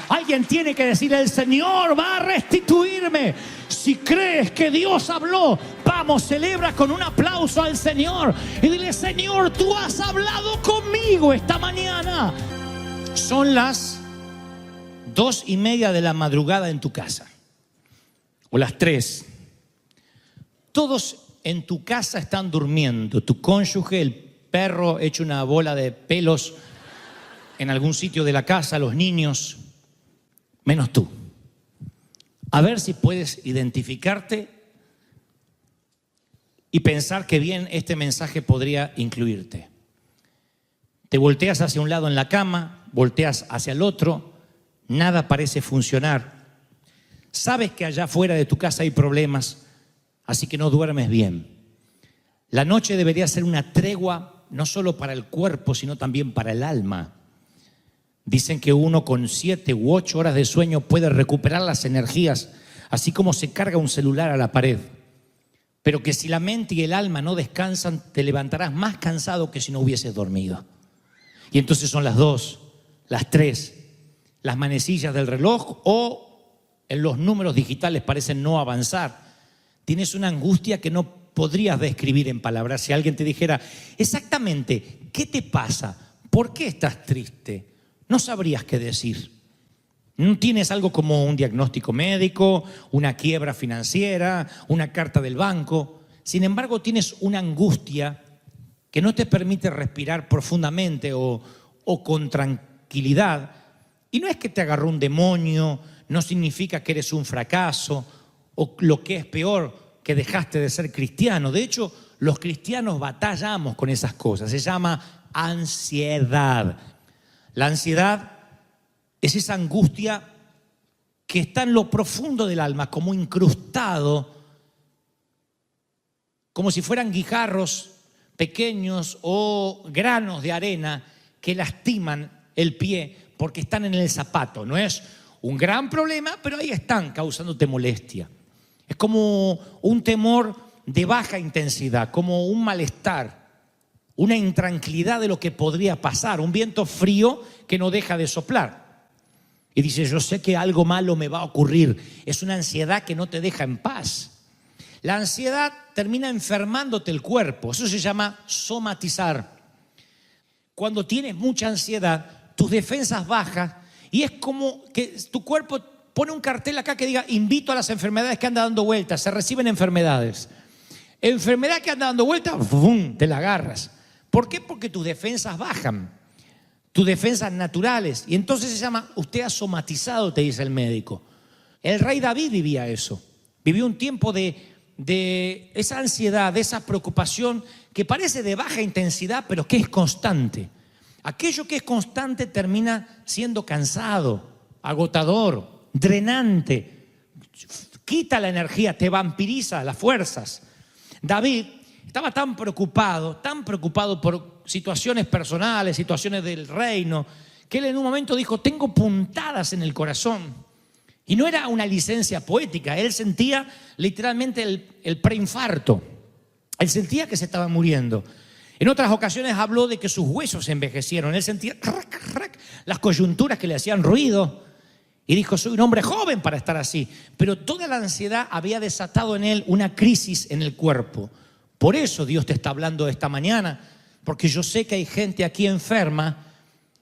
Alguien tiene que decirle, el Señor va a restituirme. Si crees que Dios habló, vamos, celebra con un aplauso al Señor y dile, Señor, tú has hablado conmigo esta mañana. Son las 2:30 de la madrugada en tu casa, o las 3. Todos en tu casa están durmiendo. Tu cónyuge, el perro hecho una bola de pelos en algún sitio de la casa, los niños, menos tú. A ver si puedes identificarte y pensar que bien este mensaje podría incluirte. Te volteas hacia un lado en la cama, volteas hacia el otro, nada parece funcionar. Sabes que allá afuera de tu casa hay problemas, así que no duermes bien. La noche debería ser una tregua, no solo para el cuerpo, sino también para el alma. Dicen que uno con 7 u 8 horas de sueño puede recuperar las energías, así como se carga un celular a la pared. Pero que si la mente y el alma no descansan, te levantarás más cansado que si no hubieses dormido. Y entonces son las 2, las 3, las manecillas del reloj o en los números digitales parecen no avanzar. Tienes una angustia que no podrías describir en palabras. Si alguien te dijera exactamente qué te pasa, por qué estás triste, no sabrías qué decir. No tienes algo como un diagnóstico médico, una quiebra financiera, una carta del banco. Sin embargo, tienes una angustia que no te permite respirar profundamente o con tranquilidad. Y no es que te agarró un demonio, no significa que eres un fracaso o lo que es peor, que dejaste de ser cristiano. De hecho, los cristianos batallamos con esas cosas. Se llama ansiedad. La ansiedad es esa angustia que está en lo profundo del alma, como incrustado, como si fueran guijarros pequeños o granos de arena que lastiman el pie porque están en el zapato. No es un gran problema, pero ahí están causándote molestia. Es como un temor de baja intensidad, como un malestar, una intranquilidad de lo que podría pasar, un viento frío que no deja de soplar. Y dices, yo sé que algo malo me va a ocurrir. Es una ansiedad que no te deja en paz. La ansiedad termina enfermándote el cuerpo. Eso se llama somatizar. Cuando tienes mucha ansiedad, tus defensas bajan y es como que tu cuerpo pone un cartel acá que diga, invito a las enfermedades que andan dando vueltas. Se reciben enfermedades. Enfermedad que anda dando vueltas, ¡bum!, te la agarras. ¿Por qué? Porque tus defensas bajan. Tus defensas naturales. Y entonces se llama, usted ha somatizado, te dice el médico. El rey David vivía eso. Vivió un tiempo de esa ansiedad, de esa preocupación que parece de baja intensidad, pero que es constante. Aquello que es constante termina siendo cansado, agotador, drenante, quita la energía, te vampiriza las fuerzas. David estaba tan preocupado por situaciones personales, situaciones del reino, que él en un momento dijo, tengo puntadas en el corazón. Y no era una licencia poética, él sentía literalmente el preinfarto. Él sentía que se estaba muriendo. En otras ocasiones habló de que sus huesos se envejecieron. Él sentía las coyunturas que le hacían ruido. Y dijo, soy un hombre joven para estar así. Pero toda la ansiedad había desatado en él una crisis en el cuerpo. Por eso Dios te está hablando esta mañana. Porque yo sé que hay gente aquí enferma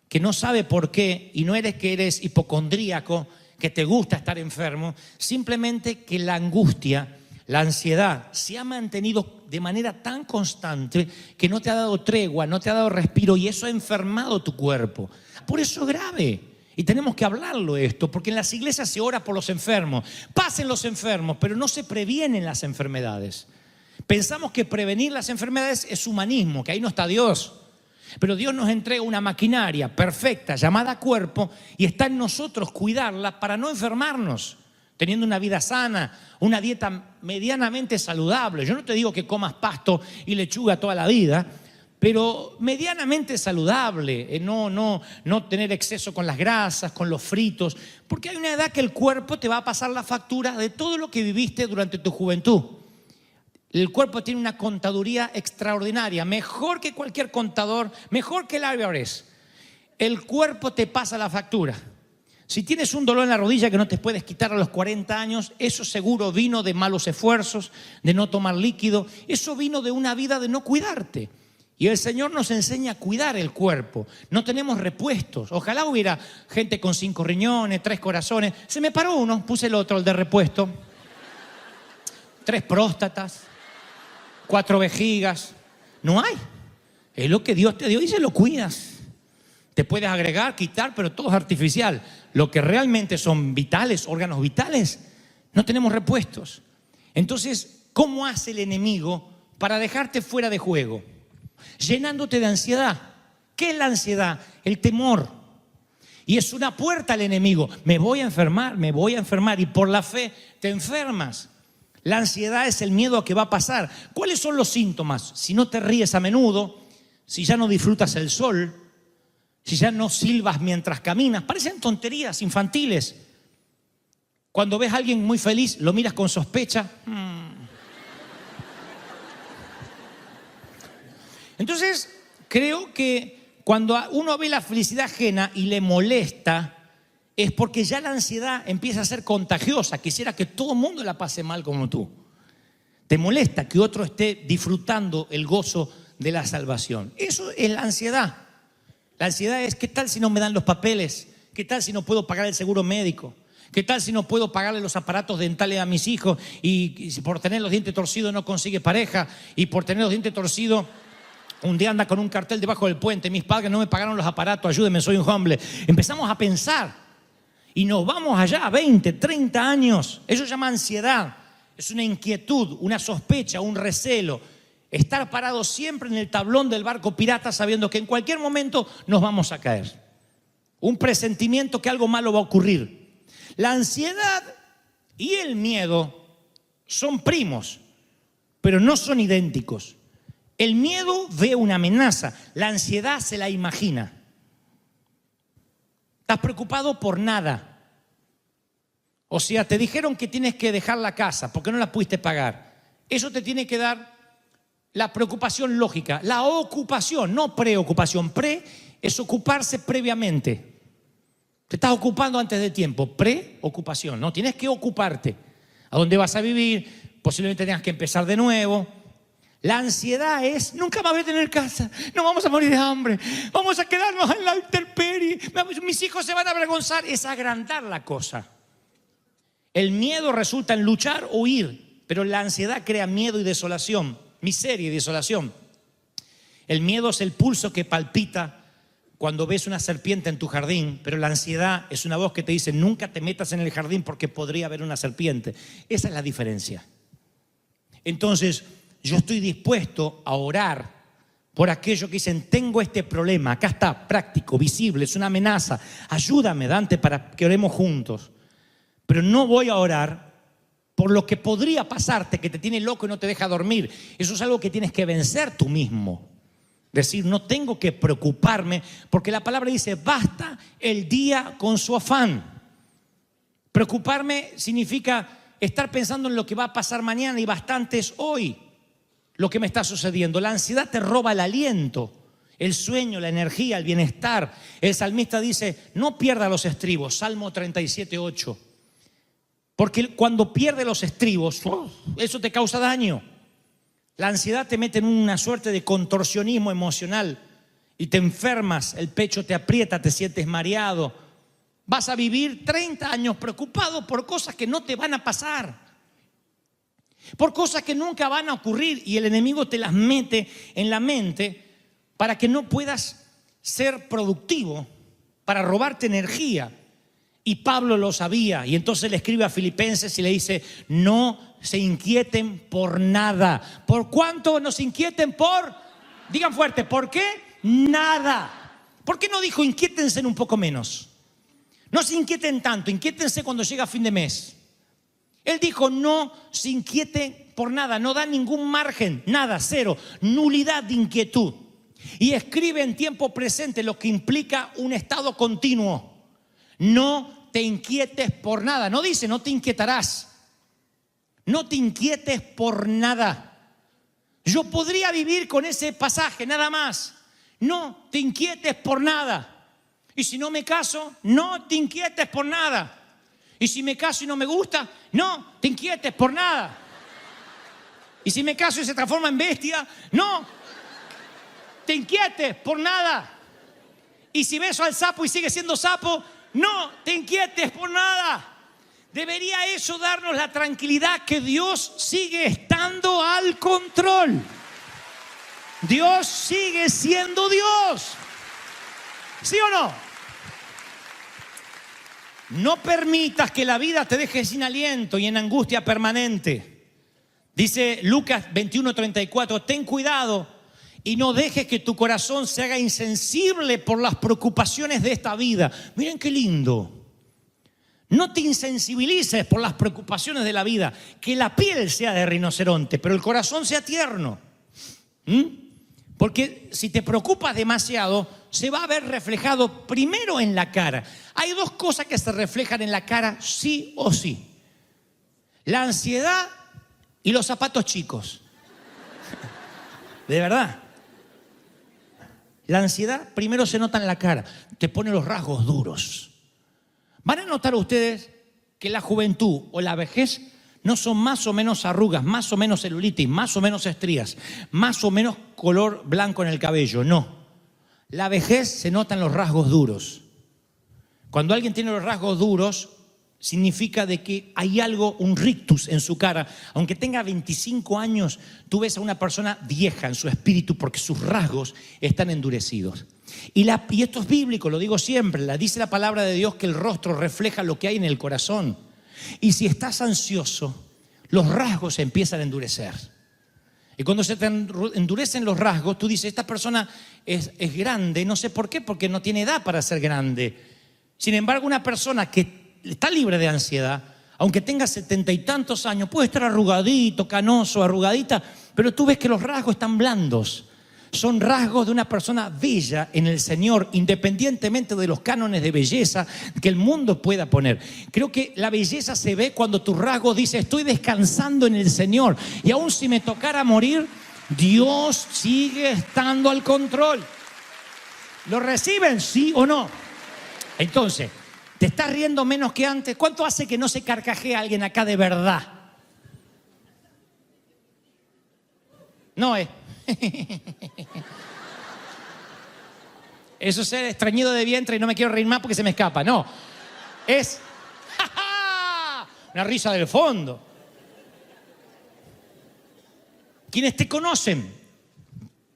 que no sabe por qué. Y no eres que eres hipocondríaco, que te gusta estar enfermo. Simplemente que la angustia, la ansiedad se ha mantenido de manera tan constante que no te ha dado tregua, no te ha dado respiro y eso ha enfermado tu cuerpo. Por eso es grave. Y tenemos que hablarlo esto, porque en las iglesias se ora por los enfermos. Pasen los enfermos, pero no se previenen las enfermedades. Pensamos que prevenir las enfermedades es humanismo, que ahí no está Dios. Pero Dios nos entrega una maquinaria perfecta llamada cuerpo y está en nosotros cuidarla para no enfermarnos, teniendo una vida sana, una dieta medianamente saludable. Yo no te digo que comas pasto y lechuga toda la vida, pero medianamente saludable, no tener exceso con las grasas, con los fritos, porque hay una edad que el cuerpo te va a pasar la factura de todo lo que viviste durante tu juventud. El cuerpo tiene una contaduría extraordinaria, mejor que cualquier contador, mejor que el IRS. El cuerpo te pasa la factura. Si tienes un dolor en la rodilla que no te puedes quitar a los 40 años, eso seguro vino de malos esfuerzos, de no tomar líquido, eso vino de una vida de no cuidarte. Y el Señor nos enseña a cuidar el cuerpo. No tenemos repuestos. Ojalá hubiera gente con 5 riñones, 3 corazones. Se me paró uno, puse el otro, el de repuesto. 3 próstatas, 4 vejigas. No hay. Es lo que Dios te dio y se lo cuidas. Te puedes agregar, quitar, pero todo es artificial. Lo que realmente son vitales, órganos vitales, no tenemos repuestos. Entonces, ¿cómo hace el enemigo para dejarte fuera de juego? Llenándote de ansiedad. ¿Qué es la ansiedad? El temor. Y es una puerta al enemigo. Me voy a enfermar. Y por la fe te enfermas. La ansiedad es el miedo a que va a pasar. ¿Cuáles son los síntomas? Si no te ríes a menudo, si ya no disfrutas el sol, si ya no silbas mientras caminas. Parecen tonterías infantiles. Cuando ves a alguien muy feliz, lo miras con sospecha. Entonces, creo que cuando uno ve la felicidad ajena y le molesta, es porque ya la ansiedad empieza a ser contagiosa. Quisiera que todo el mundo la pase mal como tú. Te molesta que otro esté disfrutando el gozo de la salvación. Eso es la ansiedad. La ansiedad es: ¿qué tal si no me dan los papeles? ¿Qué tal si no puedo pagar el seguro médico? ¿Qué tal si no puedo pagarle los aparatos dentales a mis hijos? Y si por tener los dientes torcidos no consigue pareja, y por tener los dientes torcidos un día anda con un cartel debajo del puente: mis padres no me pagaron los aparatos, ayúdenme, soy un humble. Empezamos a pensar y nos vamos allá 20, 30 años. Eso se llama ansiedad. Es una inquietud, una sospecha, un recelo. Estar parado siempre en el tablón del barco pirata sabiendo que en cualquier momento nos vamos a caer. Un presentimiento que algo malo va a ocurrir. La ansiedad y el miedo son primos, pero no son idénticos. El miedo ve una amenaza, la ansiedad se la imagina. Estás preocupado por nada. O sea, te dijeron que tienes que dejar la casa porque no la pudiste pagar. Eso te tiene que dar la preocupación lógica, la ocupación, no preocupación. Pre es ocuparse previamente. Te estás ocupando antes de tiempo. Preocupación, ¿no? Tienes que ocuparte. ¿A dónde vas a vivir? Posiblemente tengas que empezar de nuevo. La ansiedad es: nunca más voy a tener casa, no vamos a morir de hambre, vamos a quedarnos en la intemperie, mis hijos se van a avergonzar. Es agrandar la cosa. El miedo resulta en luchar o huir, pero la ansiedad crea miedo y desolación, miseria y desolación. El miedo es el pulso que palpita cuando ves una serpiente en tu jardín, pero la ansiedad es una voz que te dice: nunca te metas en el jardín porque podría haber una serpiente. Esa es la diferencia. Entonces, yo estoy dispuesto a orar por aquello que dicen: tengo este problema, acá está, práctico, visible, es una amenaza. Ayúdame, Dante, para que oremos juntos. Pero no voy a orar por lo que podría pasarte, que te tiene loco y no te deja dormir. Eso es algo que tienes que vencer tú mismo. Decir: no tengo que preocuparme, porque la palabra dice: basta el día con su afán. Preocuparme significa estar pensando en lo que va a pasar mañana, y bastante es hoy lo que me está sucediendo. La ansiedad te roba el aliento, el sueño, la energía, el bienestar. El salmista dice: no pierda los estribos, Salmo 37:8. Porque cuando pierde los estribos, eso te causa daño. La ansiedad te mete en una suerte de contorsionismo emocional y te enfermas, el pecho te aprieta, te sientes mareado. Vas a vivir 30 años preocupado por cosas que no te van a pasar, por cosas que nunca van a ocurrir, y el enemigo te las mete en la mente para que no puedas ser productivo, para robarte energía. Y Pablo lo sabía, y entonces le escribe a Filipenses y le dice: no se inquieten por nada. ¿Por cuánto no se inquieten? Digan fuerte, ¿por qué? Nada. ¿Por qué no dijo inquiétense en un poco menos? No se inquieten tanto, inquiétense cuando llega fin de mes. Él dijo: no se inquieten por nada, no da ningún margen, nada, cero, nulidad de inquietud. Y escribe en tiempo presente, lo que implica un estado continuo. No te inquietes por nada. No dice: no te inquietarás. No te inquietes por nada. Yo podría vivir con ese pasaje nada más. No te inquietes por nada. Y si no me caso, no te inquietes por nada. Y si me caso y no me gusta, no te inquietes por nada. Y si me caso y se transforma en bestia, no te inquietes por nada. Y si beso al sapo y sigue siendo sapo, no te inquietes por nada. Debería eso darnos la tranquilidad que Dios sigue estando al control. Dios sigue siendo Dios. ¿Sí o no? No permitas que la vida te deje sin aliento y en angustia permanente. Dice Lucas 21:34: ten cuidado y no dejes que tu corazón se haga insensible por las preocupaciones de esta vida. Miren qué lindo. No te insensibilices por las preocupaciones de la vida. Que la piel sea de rinoceronte, pero el corazón sea tierno. Porque si te preocupas demasiado, se va a ver reflejado primero en la cara. Hay dos cosas que se reflejan en la cara sí o sí: la ansiedad y los zapatos chicos. De verdad. La ansiedad primero se nota en la cara, te pone los rasgos duros. Van a notar ustedes que la juventud o la vejez no son más o menos arrugas, más o menos celulitis, más o menos estrías, más o menos color blanco en el cabello, no. La vejez se nota en los rasgos duros. Cuando alguien tiene los rasgos duros, significa de que hay algo, un rictus en su cara. Aunque tenga 25 años, tú ves a una persona vieja en su espíritu porque sus rasgos están endurecidos. Y esto es bíblico, lo digo siempre, dice la palabra de Dios que el rostro refleja lo que hay en el corazón. Y si estás ansioso, los rasgos se empiezan a endurecer. Y cuando se te endurecen los rasgos, tú dices, esta persona es grande, no sé por qué, porque no tiene edad para ser grande. Sin embargo, una persona que está libre de ansiedad, aunque tenga 70 y tantos años, puede estar arrugadito, canoso, arrugadita, pero tú ves que los rasgos están blandos. Son rasgos de una persona bella en el Señor, independientemente de los cánones de belleza que el mundo pueda poner. Creo que la belleza se ve cuando tu rasgo dice, estoy descansando en el Señor. Y aún si me tocara morir, Dios sigue estando al control. ¿Lo reciben, sí o no? Entonces, ¿te estás riendo menos que antes? ¿Cuánto hace que no se carcajea alguien acá de verdad? No es. Eso es el extrañido de vientre y no me quiero reír más porque se me escapa. No, es una risa del fondo. Quienes te conocen,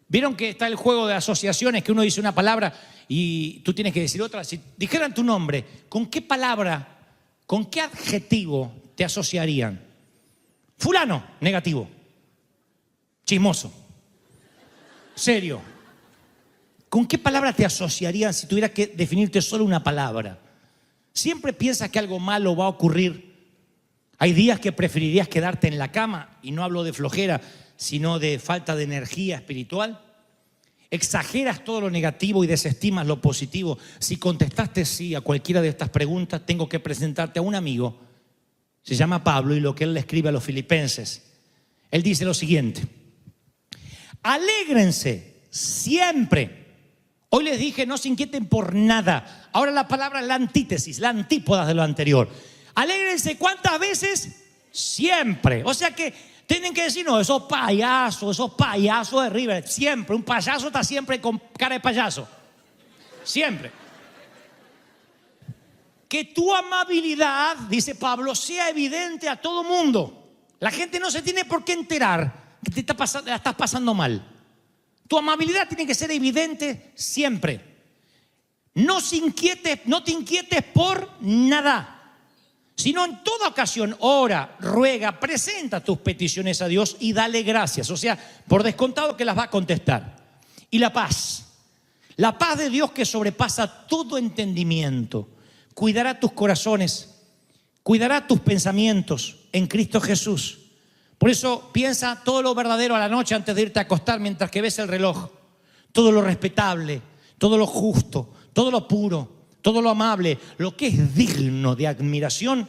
vieron que está el juego de asociaciones, que uno dice una palabra y tú tienes que decir otra. Si dijeran tu nombre, ¿con qué palabra, con qué adjetivo te asociarían? Fulano, negativo. Chismoso. Serio. ¿Con qué palabra te asociarían si tuvieras que definirte solo una palabra? ¿Siempre piensas que algo malo va a ocurrir? ¿Hay días que preferirías quedarte en la cama? Y no hablo de flojera, sino de falta de energía espiritual. ¿Exageras todo lo negativo y desestimas lo positivo? Si contestaste sí a cualquiera de estas preguntas, tengo que presentarte a un amigo. Se llama Pablo y lo que él le escribe a los filipenses. Él dice lo siguiente. Alégrense siempre. Hoy les dije no se inquieten por nada. Ahora la palabra es la antítesis, la antípoda de lo anterior. Alégrense ¿cuántas veces? Siempre. O sea que tienen que decir, no, esos payasos de River. Siempre, un payaso está siempre con cara de payaso. Siempre. Que tu amabilidad, dice Pablo, sea evidente a todo mundo. La gente no se tiene por qué enterar que la estás pasando mal. Tu amabilidad tiene que ser evidente siempre. No te inquietes por nada, sino en toda ocasión ora, ruega, presenta tus peticiones a Dios y dale gracias. O sea, por descontado que las va a contestar. Y la paz de Dios que sobrepasa todo entendimiento, cuidará tus corazones, cuidará tus pensamientos en Cristo Jesús. Por eso piensa todo lo verdadero a la noche antes de irte a acostar mientras que ves el reloj. Todo lo respetable, todo lo justo, todo lo puro, todo lo amable, lo que es digno de admiración,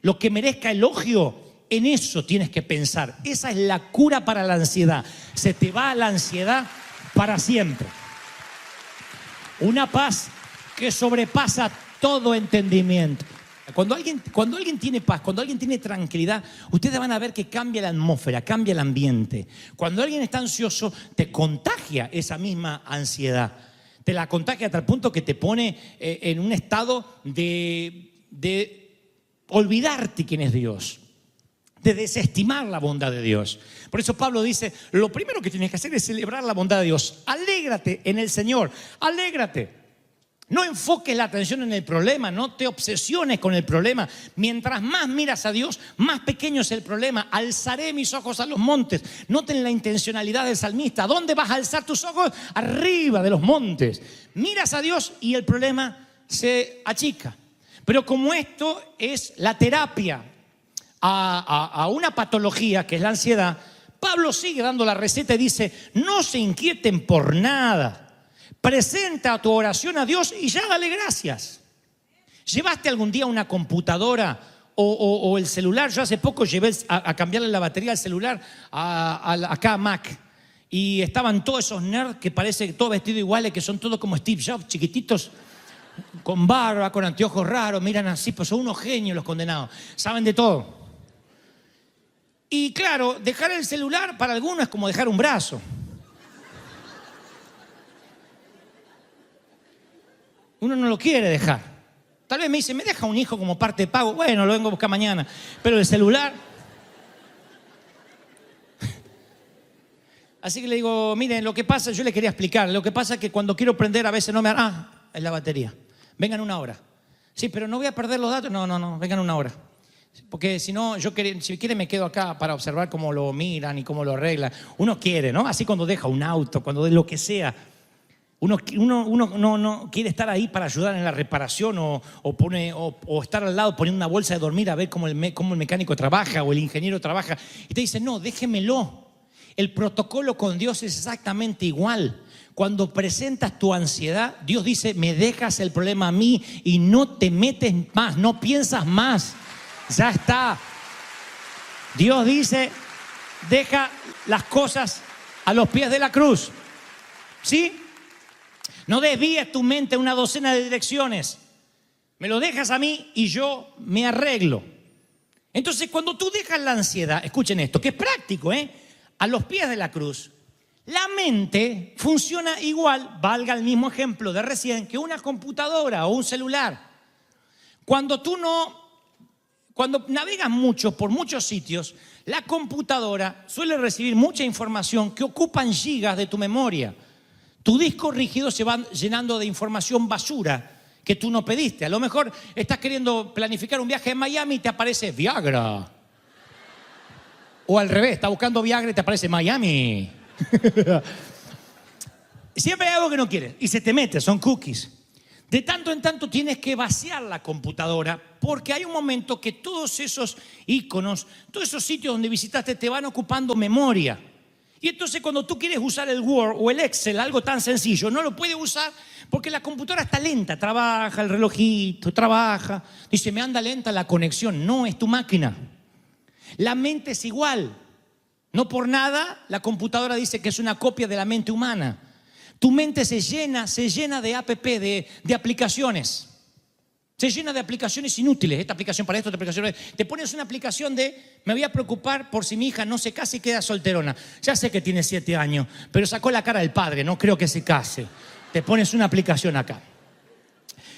lo que merezca elogio, en eso tienes que pensar. Esa es la cura para la ansiedad. Se te va la ansiedad para siempre. Una paz que sobrepasa todo entendimiento. Cuando alguien tiene paz, cuando alguien tiene tranquilidad, ustedes van a ver que cambia la atmósfera, cambia el ambiente. Cuando alguien está ansioso, te contagia esa misma ansiedad. Te la contagia hasta el punto que te pone en un estado de olvidarte quién es Dios, de desestimar la bondad de Dios. Por eso Pablo dice, lo primero que tienes que hacer es celebrar la bondad de Dios. Alégrate en el Señor, alégrate. No enfoques la atención en el problema, no te obsesiones con el problema. Mientras más miras a Dios, más pequeño es el problema. Alzaré mis ojos a los montes. Noten la intencionalidad del salmista. ¿Dónde vas a alzar tus ojos? Arriba de los montes. Miras a Dios y el problema se achica. Pero como esto es la terapia a una patología que es la ansiedad, Pablo sigue dando la receta y dice, no se inquieten por nada. Presenta tu oración a Dios y ya dale gracias. ¿Llevaste algún día una computadora o el celular? Yo hace poco llevé a cambiarle la batería al celular acá a Mac. Y estaban todos esos nerds que parece que todos vestidos iguales, que son todos como Steve Jobs, chiquititos, con barba, con anteojos raros, miran así, pues son unos genios los condenados, saben de todo. Y claro, dejar el celular para algunos es como dejar un brazo. Uno no lo quiere dejar. Tal vez me dice, ¿me deja un hijo como parte de pago? Bueno, lo vengo a buscar mañana. Pero el celular... Así que le digo, miren, lo que pasa, yo le quería explicar, lo que pasa es que cuando quiero prender a veces no me... es la batería. Vengan una hora. Sí, pero no voy a perder los datos. No, vengan una hora. Porque si no, si quiere me quedo acá para observar cómo lo miran y cómo lo arreglan. Uno quiere, ¿no? Así cuando deja un auto, cuando de lo que sea. Uno no quiere estar ahí para ayudar en la reparación o estar al lado poniendo una bolsa de dormir a ver cómo el mecánico trabaja o el ingeniero trabaja. Y te dice, no, déjemelo. El protocolo con Dios es exactamente igual. Cuando presentas tu ansiedad, Dios dice, me dejas el problema a mí y no te metes más, no piensas más. Ya está. Dios dice, deja las cosas a los pies de la cruz. ¿Sí? No desvíes tu mente a una docena de direcciones. Me lo dejas a mí y yo me arreglo. Entonces, cuando tú dejas la ansiedad, escuchen esto, que es práctico, a los pies de la cruz, la mente funciona igual, valga el mismo ejemplo de recién, que una computadora o un celular. Cuando navegas mucho por muchos sitios, la computadora suele recibir mucha información que ocupan gigas de tu memoria. Tu disco rígido se va llenando de información basura que tú no pediste. A lo mejor estás queriendo planificar un viaje en Miami y te aparece Viagra. O al revés, estás buscando Viagra y te aparece Miami. Siempre hay algo que no quieres y se te mete, son cookies. De tanto en tanto tienes que vaciar la computadora porque hay un momento que todos esos iconos, todos esos sitios donde visitaste te van ocupando memoria. Y entonces cuando tú quieres usar el Word o el Excel, algo tan sencillo, no lo puedes usar porque la computadora está lenta, trabaja el relojito, trabaja. Dice, me anda lenta la conexión. No, es tu máquina. La mente es igual. No por nada la computadora dice que es una copia de la mente humana. Tu mente se llena de app, de aplicaciones. Se llena de aplicaciones inútiles. Esta aplicación para esto, esta aplicación para esto. Te pones una aplicación de, me voy a preocupar por si mi hija no se casa y queda solterona. Ya sé que tiene 7 años, pero sacó la cara del padre, no creo que se case. Te pones una aplicación acá.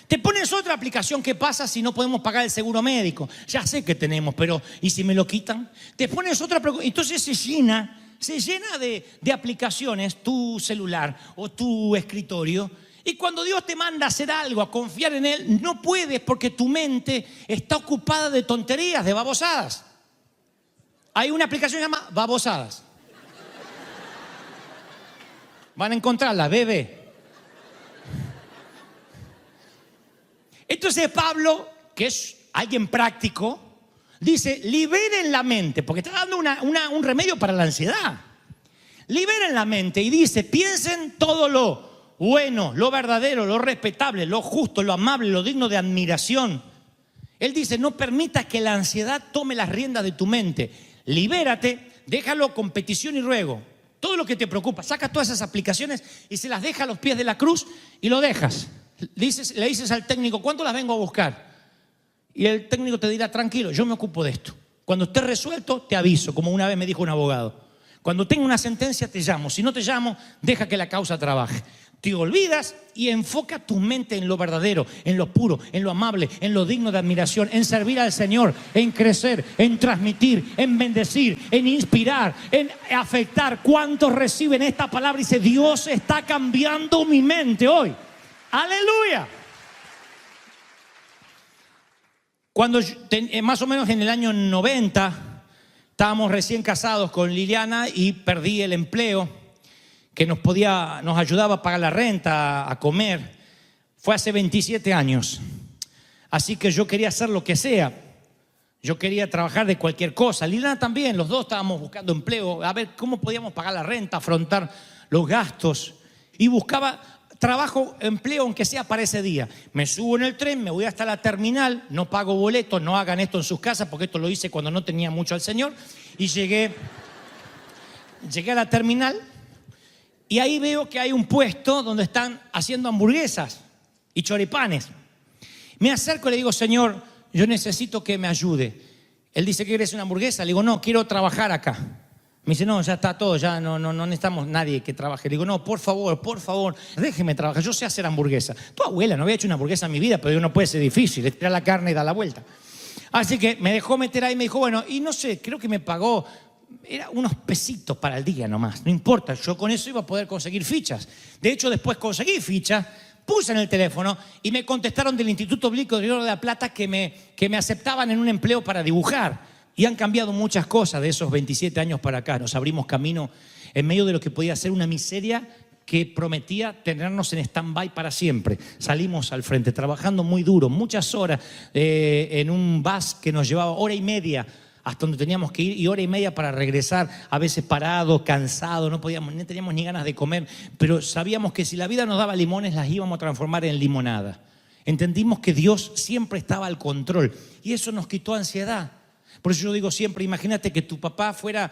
Te pones otra aplicación, ¿qué pasa si no podemos pagar el seguro médico? Ya sé que tenemos, pero ¿y si me lo quitan? Te pones otra, entonces se llena de aplicaciones tu celular o tu escritorio. Y cuando Dios te manda a hacer algo, a confiar en Él, no puedes porque tu mente está ocupada de tonterías, de babosadas. Hay una aplicación que se llama Babosadas. Van a encontrarla, bebé. Entonces Pablo, que es alguien práctico, dice, liberen la mente, porque está dando un remedio para la ansiedad. Liberen la mente y dice, piensen todo lo bueno, lo verdadero, lo respetable, lo justo, lo amable, lo digno de admiración. Él dice, no permitas que la ansiedad tome las riendas de tu mente. Libérate, déjalo con petición y ruego. Todo lo que te preocupa, saca todas esas aplicaciones y se las deja a los pies de la cruz y lo dejas. Le dices al técnico, ¿cuánto las vengo a buscar? Y el técnico te dirá, tranquilo, yo me ocupo de esto. Cuando esté resuelto, te aviso, como una vez me dijo un abogado. Cuando tenga una sentencia, te llamo. Si no te llamo, deja que la causa trabaje. Te olvidas y enfoca tu mente en lo verdadero, en lo puro, en lo amable, en lo digno de admiración, en servir al Señor, en crecer, en transmitir, en bendecir, en inspirar, en afectar. ¿Cuántos reciben esta palabra? Y dice, Dios está cambiando mi mente hoy. ¡Aleluya! Cuando más o menos en el año 90 estábamos recién casados con Liliana y perdí el empleo que nos ayudaba a pagar la renta, a comer. Fue hace 27 años. Así que yo quería hacer lo que sea. Yo quería trabajar de cualquier cosa. Liliana también, los dos estábamos buscando empleo, a ver cómo podíamos pagar la renta, afrontar los gastos. Y buscaba trabajo, empleo, aunque sea para ese día. Me subo en el tren, me voy hasta la terminal, no pago boletos, no hagan esto en sus casas, porque esto lo hice cuando no tenía mucho al Señor. Y llegué a la terminal Y ahí veo que hay un puesto donde están haciendo hamburguesas y choripanes. Me acerco y le digo, Señor, yo necesito que me ayude. Él dice, ¿quieres una hamburguesa? Le digo, no, quiero trabajar acá. Me dice, no, ya está todo, ya no necesitamos nadie que trabaje. Le digo, no, por favor, déjeme trabajar, yo sé hacer hamburguesa. Tu abuela no había hecho una hamburguesa en mi vida, pero digo, no puede ser difícil, le tira la carne y da la vuelta. Así que me dejó meter ahí y me dijo, bueno, y no sé, creo que me pagó, era unos pesitos para el día nomás, no importa, yo con eso iba a poder conseguir fichas. De hecho, después conseguí fichas, puse en el teléfono y me contestaron del Instituto Bíblico de Río de la Plata que me aceptaban en un empleo para dibujar. Y han cambiado muchas cosas de esos 27 años para acá. Nos abrimos camino en medio de lo que podía ser una miseria que prometía tenernos en stand-by para siempre. Salimos al frente, trabajando muy duro, muchas horas en un bus que nos llevaba hora y media hasta donde teníamos que ir y hora y media para regresar, a veces parados, cansados, no teníamos ni ganas de comer, pero sabíamos que si la vida nos daba limones, las íbamos a transformar en limonada. Entendimos que Dios siempre estaba al control y eso nos quitó ansiedad. Por eso yo digo siempre, imagínate que tu papá fuera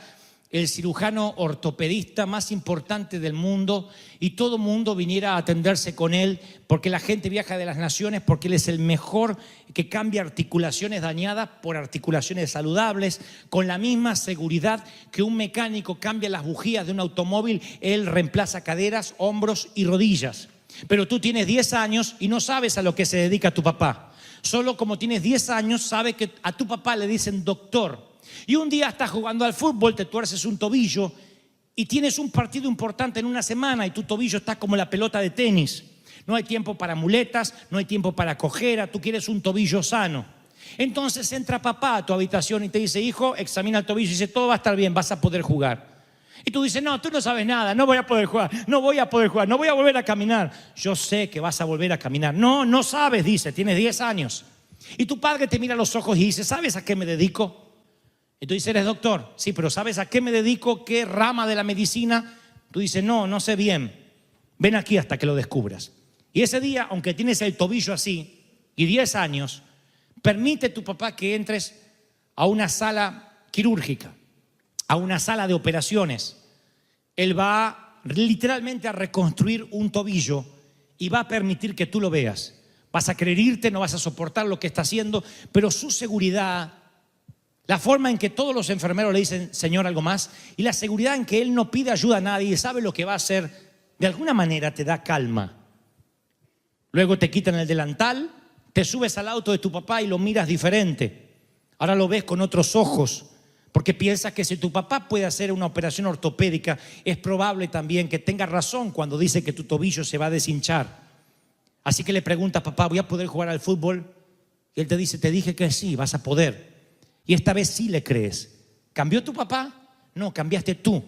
el cirujano ortopedista más importante del mundo y todo el mundo viniera a atenderse con él porque la gente viaja de las naciones porque él es el mejor que cambia articulaciones dañadas por articulaciones saludables. Con la misma seguridad que un mecánico cambia las bujías de un automóvil, él reemplaza caderas, hombros y rodillas. Pero tú tienes 10 años y no sabes a lo que se dedica tu papá. Solo como tienes 10 años, sabes que a tu papá le dicen doctor. Y un día estás jugando al fútbol, te tuerces un tobillo y tienes un partido importante en una semana y tu tobillo está como la pelota de tenis. No hay tiempo para muletas, no hay tiempo para cojera, tú quieres un tobillo sano. Entonces entra papá a tu habitación y te dice, hijo, examina el tobillo y dice, todo va a estar bien, vas a poder jugar. Y tú dices, no, tú no sabes nada, no voy a poder jugar, no voy a volver a caminar. Yo sé que vas a volver a caminar. No, no sabes, dice, tienes 10 años. Y tu padre te mira a los ojos y dice, ¿sabes a qué me dedico? Y tú dices, eres doctor. Sí, pero ¿sabes a qué me dedico? ¿Qué rama de la medicina? Tú dices, no sé bien. Ven aquí hasta que lo descubras. Y ese día, aunque tienes el tobillo así y 10 años, permite tu papá que entres a una sala quirúrgica, a una sala de operaciones. Él va literalmente a reconstruir un tobillo y va a permitir que tú lo veas. Vas a querer irte, no vas a soportar lo que está haciendo, pero su seguridad, la forma en que todos los enfermeros le dicen, Señor, algo más, y la seguridad en que él no pide ayuda a nadie y sabe lo que va a hacer, de alguna manera te da calma. Luego te quitan el delantal, te subes al auto de tu papá y lo miras diferente. Ahora lo ves con otros ojos. Porque piensas que si tu papá puede hacer una operación ortopédica, es probable también que tenga razón cuando dice que tu tobillo se va a deshinchar. Así que le preguntas, papá, ¿voy a poder jugar al fútbol? Y él te dice, te dije que sí, vas a poder. Y esta vez sí le crees. ¿Cambió tu papá? No, cambiaste tú.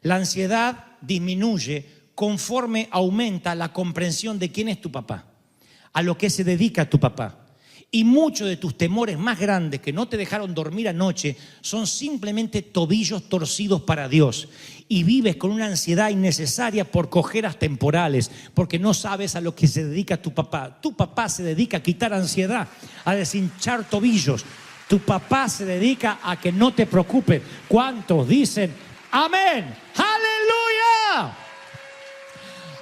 La ansiedad disminuye conforme aumenta la comprensión de quién es tu papá, a lo que se dedica tu papá. Y muchos de tus temores más grandes que no te dejaron dormir anoche son simplemente tobillos torcidos para Dios. Y vives con una ansiedad innecesaria por cojeras temporales, porque no sabes a lo que se dedica tu papá. Tu papá se dedica a quitar ansiedad, a deshinchar tobillos. Tu papá se dedica a que no te preocupes. ¿Cuántos dicen amén? ¡Aleluya!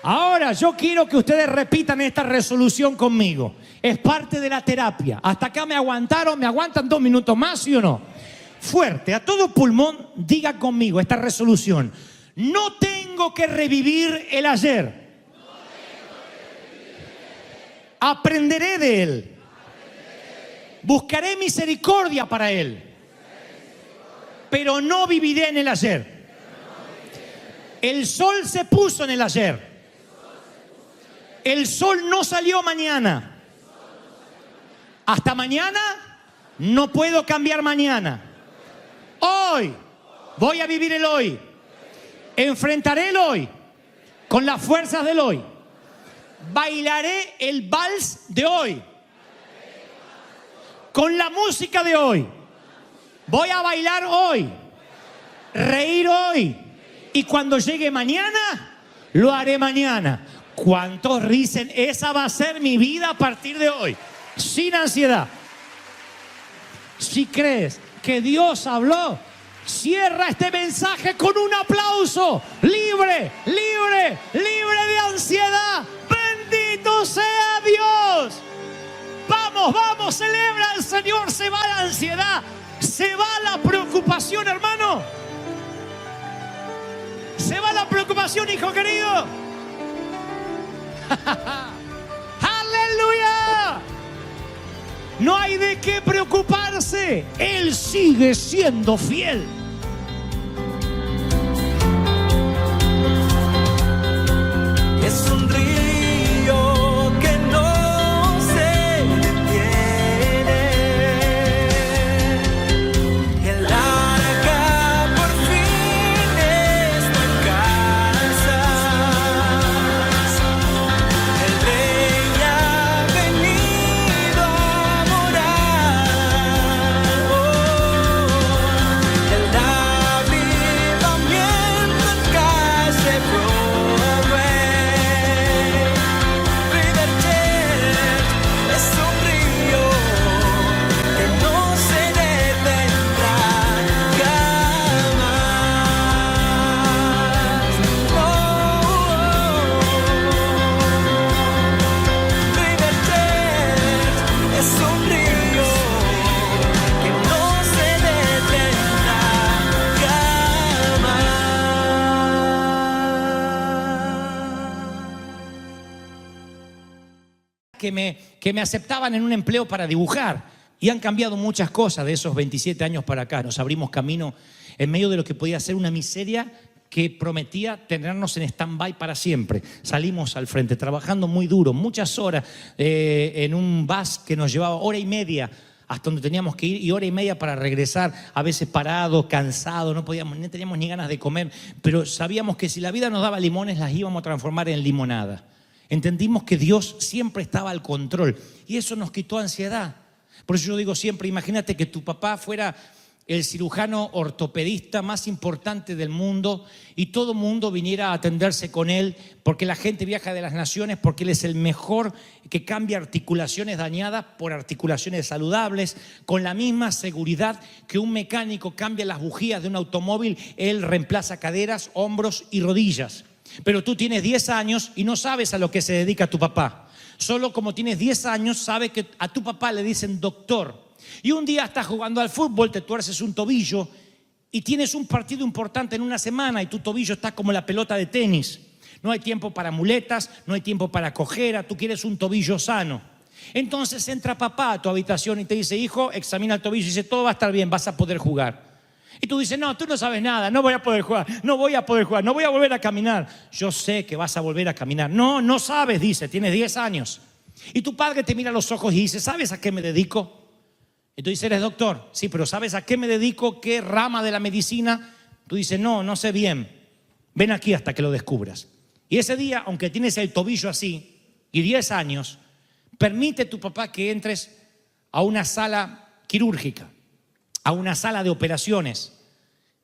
Ahora yo quiero que ustedes repitan esta resolución conmigo. Es parte de la terapia. Hasta acá me aguantaron, me aguantan 2 minutos más, ¿sí o no? Fuerte, a todo pulmón, diga conmigo esta resolución. No tengo que revivir el ayer. Aprenderé de él. Buscaré misericordia para él. Pero no viviré en el ayer. El sol se puso en el ayer. El sol no salió mañana. Hasta mañana no puedo cambiar mañana. Hoy voy a vivir el hoy. Enfrentaré el hoy con las fuerzas del hoy. Bailaré el vals de hoy con la música de hoy. Voy a bailar hoy, reír hoy, y cuando llegue mañana lo haré mañana. ¿Cuántos dicen esa va a ser mi vida a partir de hoy? Sin ansiedad. Si crees que Dios habló, Cierra este mensaje con un aplauso. Libre, libre, libre de ansiedad. Bendito sea Dios. Vamos, vamos, celebra al Señor. Se va la ansiedad, se va la preocupación, hermano. Se va la preocupación, hijo querido. ¡Aleluya! No hay de qué preocuparse. Él sigue siendo fiel. Es un río que no se detiene. El arca por fin está en casa. El rey ha venido a morar. El avivamiento en calle Broadway. River Church es un río que no se detendrá jamás. River Church es un río que no se detendrá jamás. Que me aceptaban en un empleo para dibujar. Y han cambiado muchas cosas de esos 27 años para acá. Nos abrimos camino en medio de lo que podía ser una miseria que prometía tenernos en stand-by para siempre. Salimos al frente, trabajando muy duro, muchas horas en un bus que nos llevaba hora y media hasta donde teníamos que ir y hora y media para regresar, a veces parados, cansados, no teníamos ni ganas de comer, pero sabíamos que si la vida nos daba limones, las íbamos a transformar en limonada. Entendimos que Dios siempre estaba al control y eso nos quitó ansiedad. Por eso yo digo siempre, imagínate que tu papá fuera el cirujano ortopedista más importante del mundo y todo el mundo viniera a atenderse con él porque la gente viaja de las naciones porque él es el mejor que cambia articulaciones dañadas por articulaciones saludables con la misma seguridad que un mecánico cambia las bujías de un automóvil, él reemplaza caderas, hombros y rodillas. Pero tú tienes 10 años y no sabes a lo que se dedica tu papá. Solo como tienes 10 años sabes que a tu papá le dicen doctor. Y un día estás jugando al fútbol, te tuerces un tobillo y tienes un partido importante en una semana y tu tobillo está como la pelota de tenis. No hay tiempo para muletas, no hay tiempo para cojera, tú quieres un tobillo sano. Entonces entra papá a tu habitación y te dice, hijo, examina el tobillo y dice, todo va a estar bien, vas a poder jugar. Y tú dices, no, tú no sabes nada, no voy a poder jugar, no voy a volver a caminar. Yo sé que vas a volver a caminar. No, no sabes, dice, tienes 10 años. Y tu padre te mira a los ojos y dice, ¿sabes a qué me dedico? Y tú dices, eres doctor. Sí, pero ¿sabes a qué me dedico? ¿Qué rama de la medicina? Tú dices, no, no sé bien. Ven aquí hasta que lo descubras. Y ese día, aunque tienes el tobillo así y 10 años, permite tu papá que entres a una sala quirúrgica, a una sala de operaciones.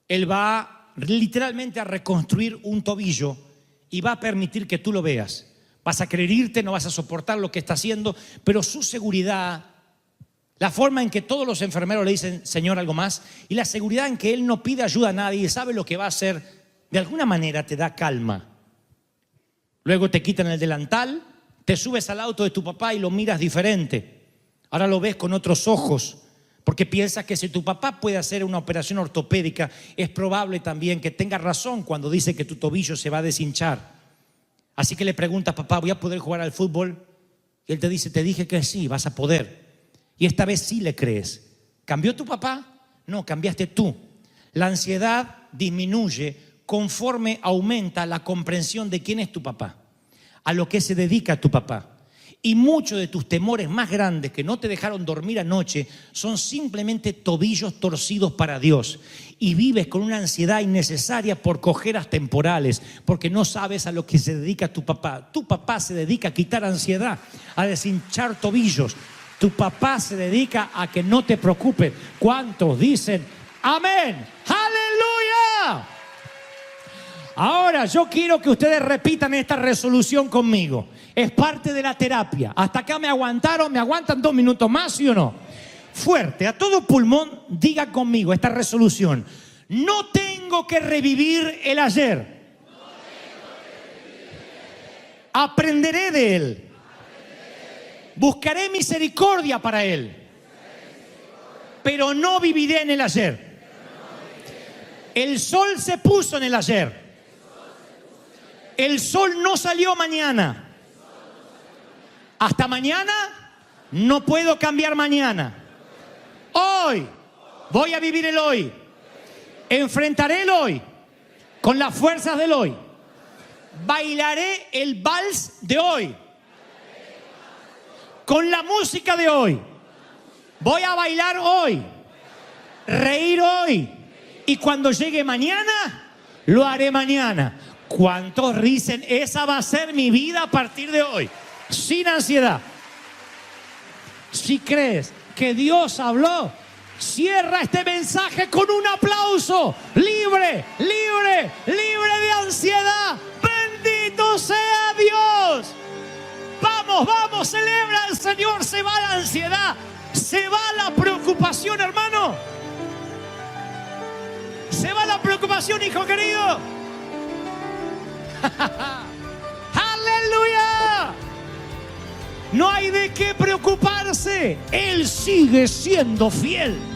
Él va literalmente a reconstruir un tobillo y va a permitir que tú lo veas. Vas a querer irte, no vas a soportar lo que está haciendo, pero su seguridad, la forma en que todos los enfermeros le dicen, Señor, algo más, y la seguridad en que Él no pide ayuda a nadie y sabe lo que va a hacer, de alguna manera te da calma. Luego te quitan el delantal, te subes al auto de tu papá y lo miras diferente. Ahora lo ves con otros ojos. Porque piensas que si tu papá puede hacer una operación ortopédica, es probable también que tenga razón cuando dice que tu tobillo se va a deshinchar. Así que le preguntas, papá, ¿voy a poder jugar al fútbol? Y él te dice, te dije que sí, vas a poder. Y esta vez sí le crees. ¿Cambió tu papá? No, cambiaste tú. La ansiedad disminuye conforme aumenta la comprensión de quién es tu papá, a lo que se dedica tu papá. Y muchos de tus temores más grandes que no te dejaron dormir anoche son simplemente tobillos torcidos para Dios. Y vives con una ansiedad innecesaria por cojeras temporales, porque no sabes a lo que se dedica tu papá. Tu papá se dedica a quitar ansiedad, a deshinchar tobillos. Tu papá se dedica a que no te preocupes. ¿Cuántos dicen amén? ¡Aleluya! Ahora yo quiero que ustedes repitan esta resolución conmigo. Es parte de la terapia. Hasta acá me aguantaron, me aguantan 2 minutos más, ¿sí o no? Fuerte, a todo pulmón, diga conmigo esta resolución. No tengo que revivir el ayer. Aprenderé de él. Buscaré misericordia para él. Pero no viviré en el ayer. El sol se puso en el ayer. El sol no salió mañana. Hasta mañana no puedo cambiar mañana. Hoy voy a vivir el hoy. Enfrentaré el hoy con las fuerzas del hoy. Bailaré el vals de hoy con la música de hoy. Voy a bailar hoy, reír hoy, y cuando llegue mañana, lo haré mañana. ¿Cuántos dicen, esa va a ser mi vida a partir de hoy? Sin ansiedad. Si crees que Dios habló, cierra este mensaje con un aplauso. Libre, libre, libre de ansiedad. Bendito sea Dios. Vamos, vamos, celebra al Señor. Se va la ansiedad, se va la preocupación, hermano. Se va la preocupación, hijo querido. ¡Aleluya! No hay de qué preocuparse. Él sigue siendo fiel.